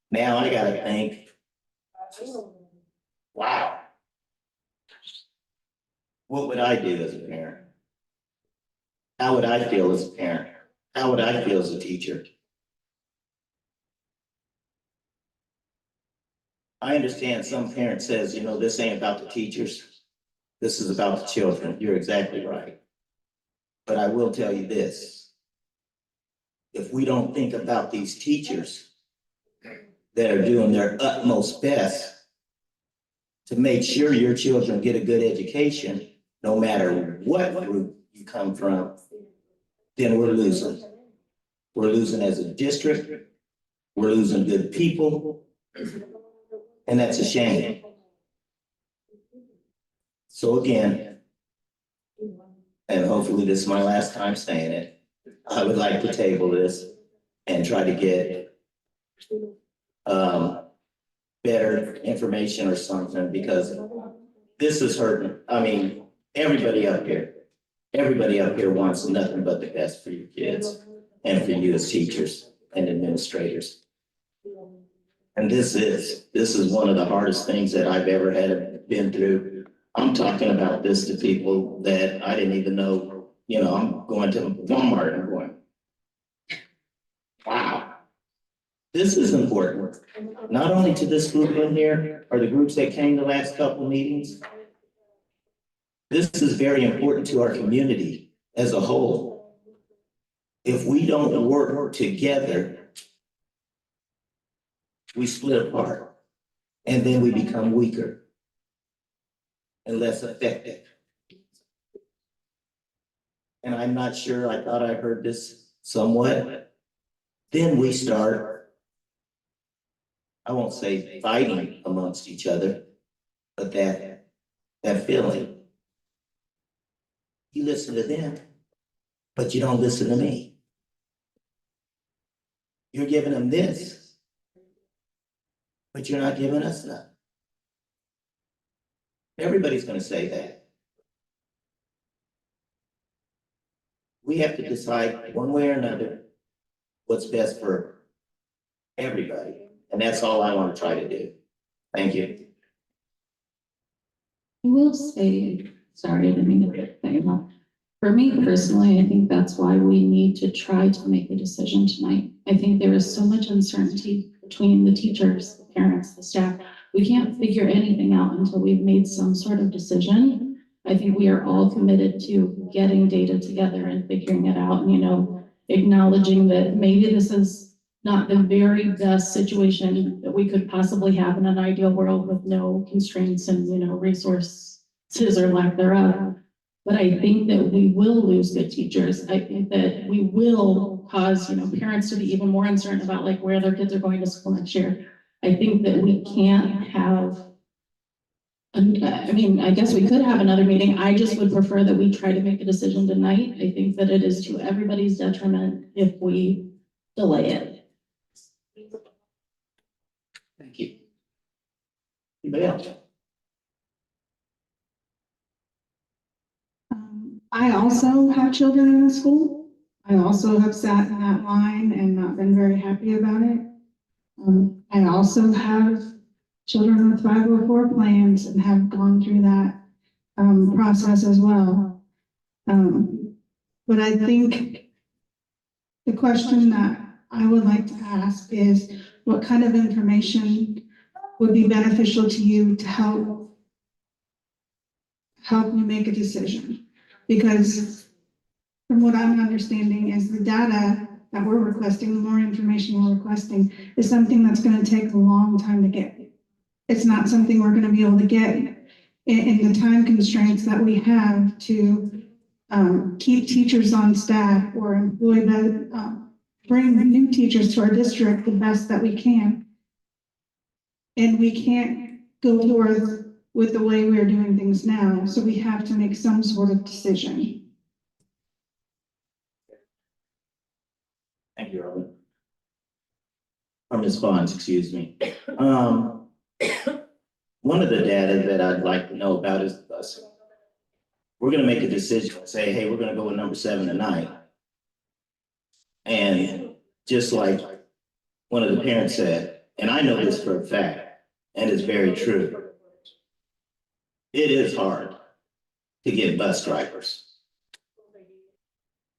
Now I gotta think, wow, what would I do as a parent? How would I feel as a parent? How would I feel as a teacher? I understand some parent says, you know, this ain't about the teachers. This is about the children. You're exactly right. But I will tell you this. If we don't think about these teachers that are doing their utmost best to make sure your children get a good education, no matter what group you come from, then we're losing. We're losing as a district. We're losing good people. And that's a shame. So again, and hopefully this is my last time saying it, I would like to table this and try to get better information or something, because this is hurting. I mean, everybody up here wants nothing but the best for your kids and for you as teachers and administrators. And this is one of the hardest things that I've ever been through. I'm talking about this to people that I didn't even know, you know, I'm going to Walmart and going, wow, this is important. Not only to this group in here or the groups that came the last couple meetings. This is very important to our community as a whole. If we don't work together, we split apart, and then we become weaker and less effective. And I'm not sure, I thought I heard this somewhat. Then we start, I won't say fighting amongst each other, but that feeling. You listen to them, but you don't listen to me. You're giving them this, but you're not giving us enough. Everybody's going to say that. we have to decide one way or another what's best for everybody. And that's all I want to try to do. Thank you. I will say, sorry, I didn't mean to say that. For me personally, I think that's why we need to try to make a decision tonight. I think there is so much uncertainty between the teachers, the parents, the staff. We can't figure anything out until we've made some sort of decision. I think we are all committed to getting data together and figuring it out, and, you know, acknowledging that maybe this is not the very best situation that we could possibly have in an ideal world with no constraints and, you know, resources or lack thereof. But I think that we will lose good teachers. I think that we will cause, you know, parents to be even more uncertain about like where their kids are going to school next year. I think that we can't have, I mean, I guess we could have another meeting. I just would prefer that we try to make a decision tonight. I think that it is to everybody's detriment if we delay it. Thank you. Anybody else? I also have children in the school. I also have sat in that line and not been very happy about it. I also have children with 504 plans and have gone through that process as well. But I think the question that I would like to ask is, what kind of information would be beneficial to you to help you make a decision? Because from what I'm understanding is the data that we're requesting, the more information we're requesting, is something that's going to take a long time to get. It's not something we're going to be able to get in the time constraints that we have to keep teachers on staff or employ bring new teachers to our district the best that we can. And we can't go forth with the way we're doing things now, so we have to make some sort of decision. Thank you, Robin. Or Ms. Bonds, excuse me. One of the data that I'd like to know about is the busing. We're gonna make a decision and say, hey, we're gonna go with number 7 tonight. And just like one of the parents said, and I know this for a fact, and it's very true. It is hard to get bus drivers.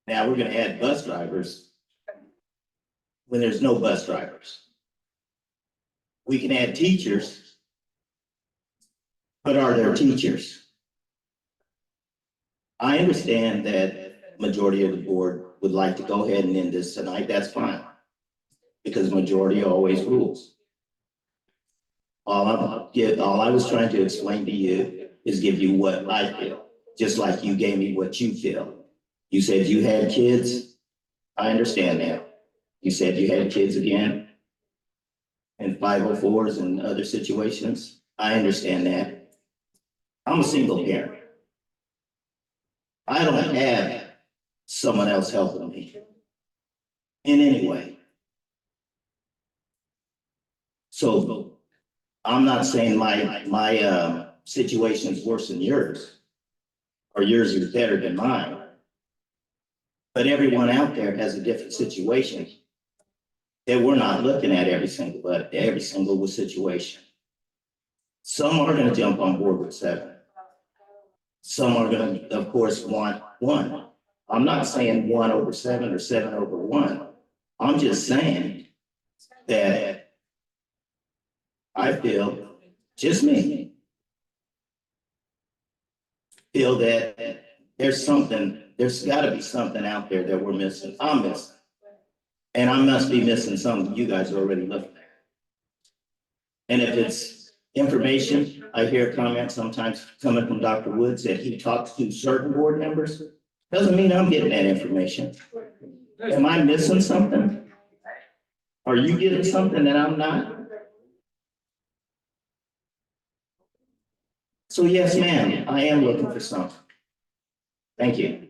Now we're gonna add bus drivers when there's no bus drivers. We can add teachers, but are there teachers? I understand that majority of the board would like to go ahead and end this tonight. That's fine, because majority always rules. All I was trying to explain to you is give you what I feel, just like you gave me what you feel. You said you had kids. I understand that. You said you had kids again and 504s and other situations. I understand that. I'm a single parent. I don't have someone else helping me in any way. So I'm not saying my situation is worse than yours, or yours is better than mine. But everyone out there has a different situation that we're not looking at every single situation. Some are going to jump on board with 7. Some are going to, of course, want 1. I'm not saying 1 over 7 or 7 over 1. I'm just saying that I feel, just me, feel that there's got to be something out there that we're missing. I'm missing. And I must be missing something you guys are already looking at. And if it's information, I hear comments sometimes coming from Dr. Woods that he talks to certain board members. Doesn't mean I'm getting that information. Am I missing something? Are you getting something that I'm not? So yes, ma'am, I am looking for something. Thank you.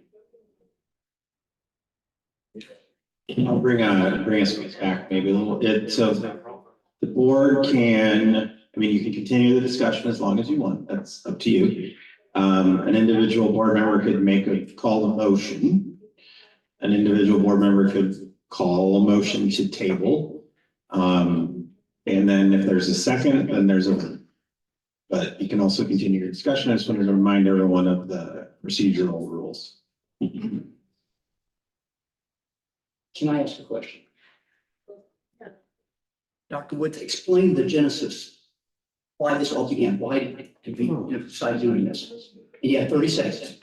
I'll bring us back maybe a little bit. So the board can, I mean, you can continue the discussion as long as you want. That's up to you. An individual board member could call the motion an individual board member could call a motion to table. And then if there's a second, then there's a, but you can also continue your discussion. I just wanted to remind everyone of the procedural rules. Can I ask a question? Dr. Woods, explain the genesis, why this all began, why did we decide doing this? Yeah, 30 seconds.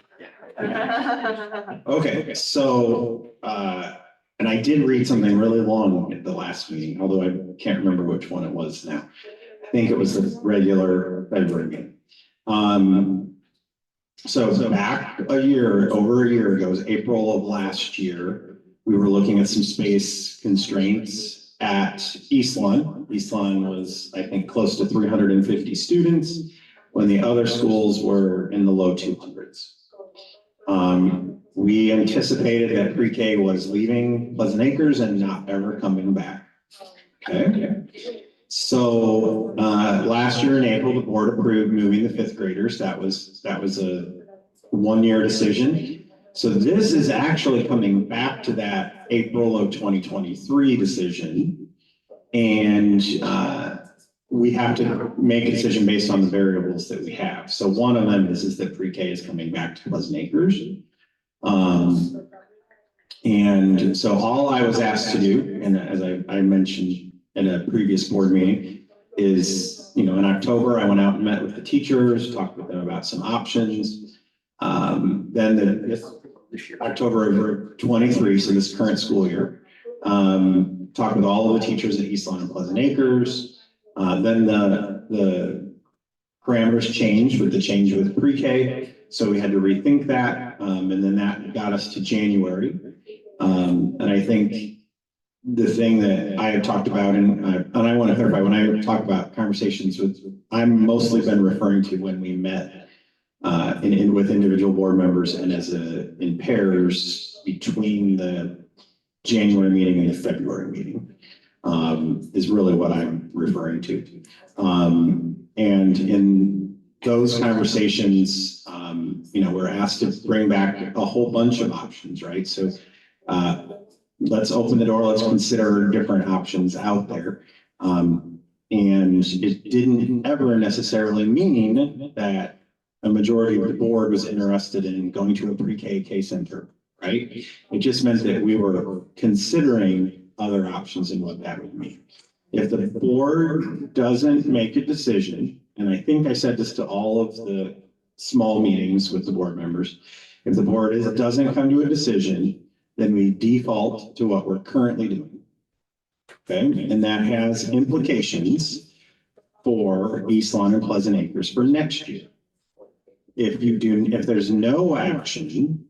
Okay, so, and I did read something really long at the last meeting, although I can't remember which one it was now. I think it was the regular February meeting. So back over a year ago, it was April of last year, we were looking at some space constraints at East Lawn. East Lawn was, I think, close to 350 students, when the other schools were in the low 200s. We anticipated that pre-K was leaving Pleasant Acres and not ever coming back. Okay. So, last year in April, the board approved moving the fifth graders. That was a 1-year decision. So this is actually coming back to that April of 2023 decision. And, we have to make a decision based on the variables that we have. So one of them is that pre-K is coming back to Pleasant Acres. And so all I was asked to do, and as I mentioned in a previous board meeting, is, in October, I went out and met with the teachers, talked with them about some options. Then October of 23, so this current school year, talked with all of the teachers at East Lawn and Pleasant Acres. Then the parameters changed with the change with pre-K, so we had to rethink that, and then that got us to January. And I think the thing that I have talked about, and I want to clarify, when I talk about conversations with, I'm mostly been referring to when we met with individual board members and in pairs between the January meeting and the February meeting. Is really what I'm referring to. And in those conversations, we're asked to bring back a whole bunch of options, right? So let's open the door, let's consider different options out there. And it didn't ever necessarily mean that a majority of the board was interested in going to a pre-K K center, right? It just meant that we were considering other options and what that would mean. If the board doesn't make a decision, and I think I said this to all of the small meetings with the board members, if the board doesn't come to a decision, then we default to what we're currently doing. Okay, and that has implications for East Lawn and Pleasant Acres for next year. If there's no action,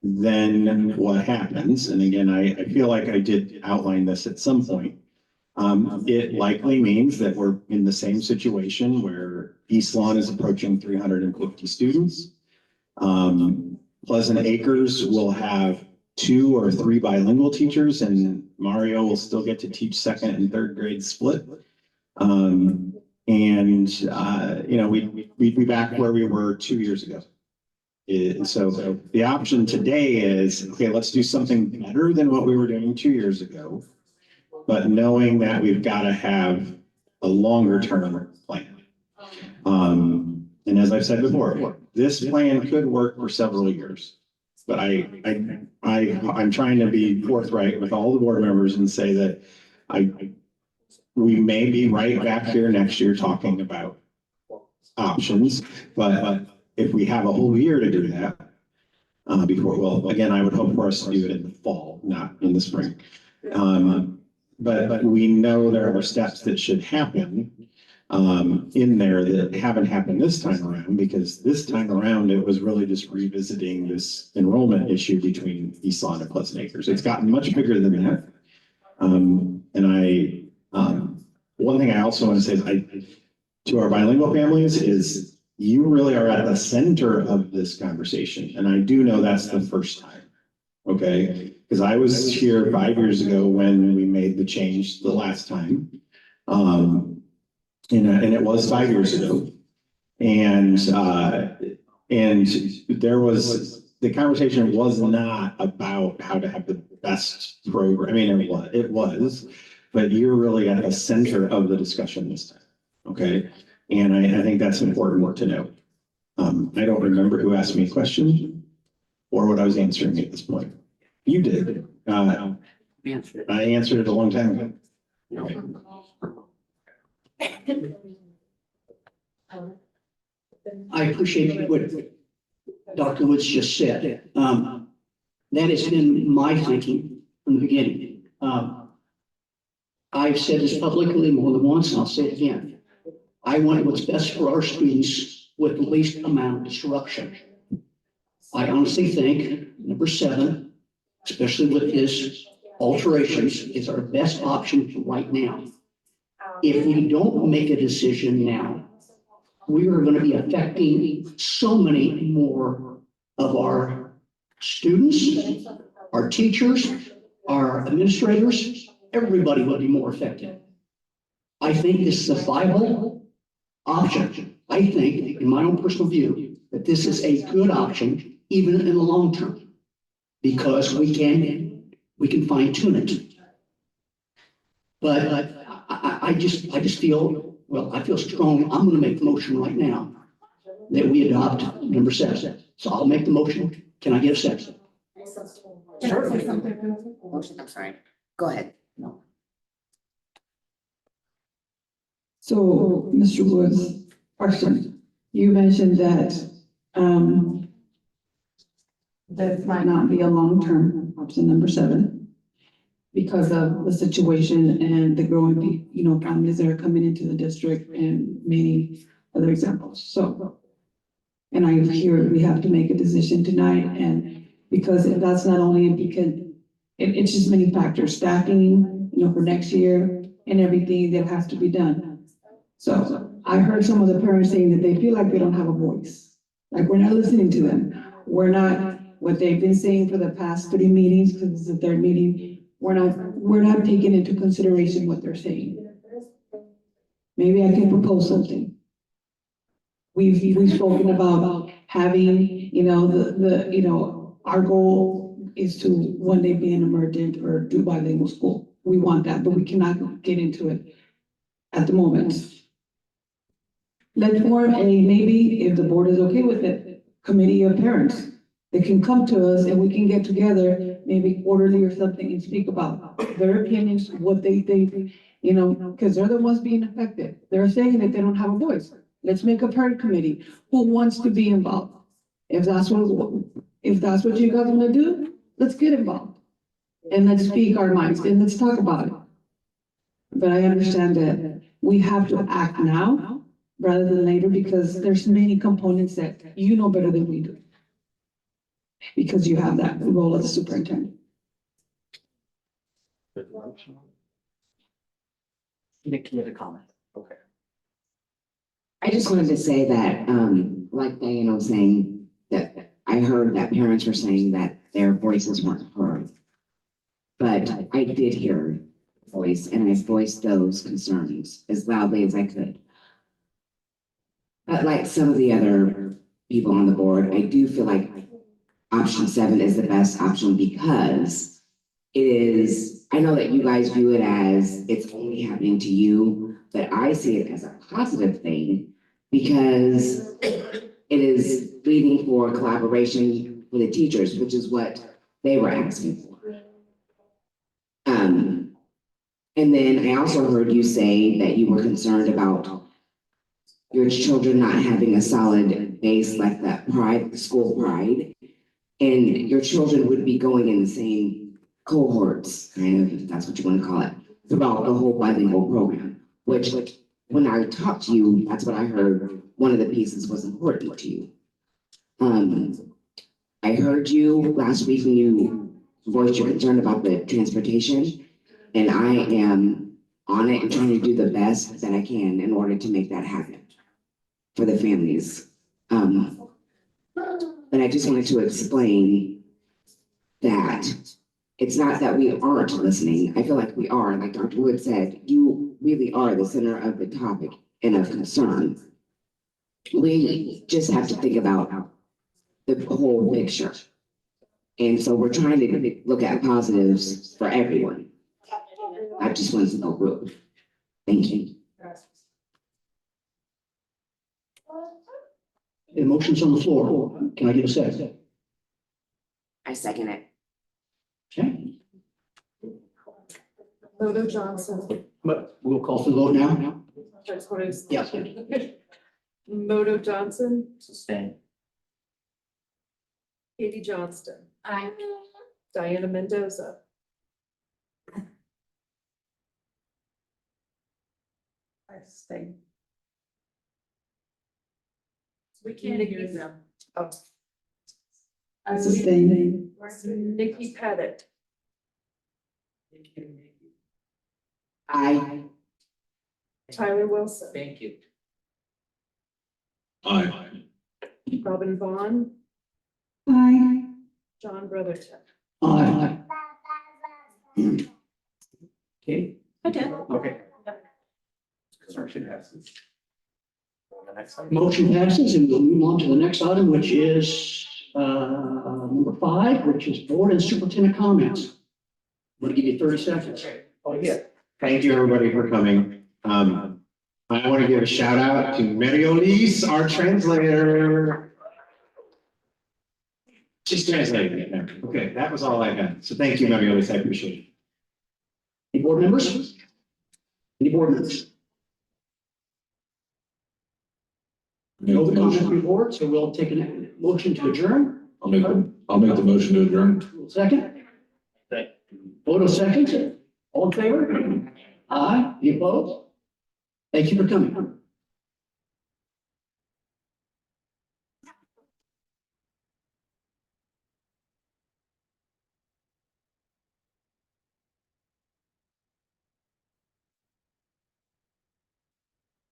then what happens, and again, I feel like I did outline this at some point, it likely means that we're in the same situation where East Lawn is approaching 350 students. Pleasant Acres will have 2 or 3 bilingual teachers, and Mario will still get to teach 2nd and 3rd grade split. We'd be back where we were 2 years ago. So the option today is, okay, let's do something better than what we were doing 2 years ago, but knowing that we've got to have a longer term plan. And as I've said before, this plan could work for several years, but I'm trying to be forthright with all the board members and say that we may be right back here next year talking about options, but if we have a whole year to do that, again, I would hope for us to do it in the fall, not in the spring. But we know there are steps that should happen in there that haven't happened this time around, because this time around, it was really just revisiting this enrollment issue between East Lawn and Pleasant Acres. It's gotten much bigger than that. One thing I also want to say is to our bilingual families is you really are at the center of this conversation. And I do know that's the first time, okay? Because I was here 5 years ago when we made the change the last time. And it was 5 years ago. And there was the conversation was not about how to have the best program. I mean, it was, but you're really at the center of the discussion this time. Okay. And I think that's important to know. I don't remember who asked me a question or what I was answering at this point. You did. I answered it a long time ago. I appreciate what Dr. Woods just said. That has been my thinking from the beginning. I've said this publicly more than once, and I'll say it again. I want what's best for our students with the least amount of disruption. I honestly think number 7, especially with his alterations, is our best option right now. If we don't make a decision now, we are going to be affecting so many more of our students, our teachers, our administrators. Everybody will be more affected. I think this is a viable option. I think, in my own personal view, that this is a good option, even in the long term, because we can fine tune it. But I just feel, well, I feel strong. I'm going to make the motion right now that we adopt number 7. So I'll make the motion. Can I get a second? Motion, I'm sorry. Go ahead. No. So, Mr. Woods, question, you mentioned that, that might not be a long-term option, number 7, because of the situation and the growing, families that are coming into the district and many other examples. So, and I hear we have to make a decision tonight, and because that's not only because it's just many factors, staffing, for next year and everything that has to be done. So I heard some of the parents saying that they feel like they don't have a voice, like we're not listening to them. We're not, what they've been saying for the past 3 meetings, because this is the 3rd meeting, we're not taking into consideration what they're saying. Maybe I can propose something. We've spoken about having, our goal is to one day be an emergent or do bilingual school. We want that, but we cannot get into it at the moment. Let's form maybe if the board is okay with it, committee of parents that can come to us and we can get together maybe quarterly or something and speak about their opinions, what they think, because they're the ones being affected. They're saying that they don't have a voice. Let's make a parent committee who wants to be involved. If that's what you guys want to do, let's get involved and let's speak our minds and let's talk about it. But I understand that we have to act now rather than later, because there's many components that you know better than we do. Because you have that role as a superintendent. Nick, you had a comment. Okay. I just wanted to say that, like Diana was saying, that I heard that parents were saying that their voices weren't heard. But I did hear a voice, and I voiced those concerns as loudly as I could. But like some of the other people on the board, I do feel like option 7 is the best option because it is, I know that you guys view it as it's only happening to you, but I see it as a positive thing because it is leading for collaboration with the teachers, which is what they were asking for. And then I also heard you say that you were concerned about your children not having a solid base like that pride, school pride, and your children would be going in the same cohorts, kind of, if that's what you want to call it, throughout the whole bilingual program, which when I talked to you, that's what I heard, one of the pieces was important to you. I heard you last week when you voiced your concern about the transportation, and I am on it and trying to do the best that I can in order to make that happen for the families. But I just wanted to explain that it's not that we aren't listening. I feel like we are. Like Dr. Wood said, you really are the center of the topic and of concern. We just have to think about the whole picture. And so we're trying to look at positives for everyone. I just wanted to know group. Thank you. The motion's on the floor. Can I get a second? I second it. Okay, Lodo Johnson. but we'll call for the vote now. That's what it's. Yes. Moto Johnson, Sustain. Katie Johnston. Diana Mendoza. I stay. We can't hear them. Oh. Sustain. Nikki Pettit. Aye. Tyler Wilson. Thank you. Aye. Robin Vaughn. Aye. John Brotherton. Aye. Okay. Okay. Motion passes, and we'll move on to the next item, which is number 5, which is board and superintendent comments. I'm going to give you 30 seconds. Oh, yeah. Thank you, everybody, for coming. I want to give a shout out to Mary Elise, our translator. She's translating it now. Okay, that was all I had. So thank you, Mary Elise. I appreciate it. Any board members? Any board members? No other comments from the board, so we'll take a motion to adjourn. I'll make the motion to adjourn. Second? Vote of second. All in favor? Aye. Any opposed? Thank you for coming.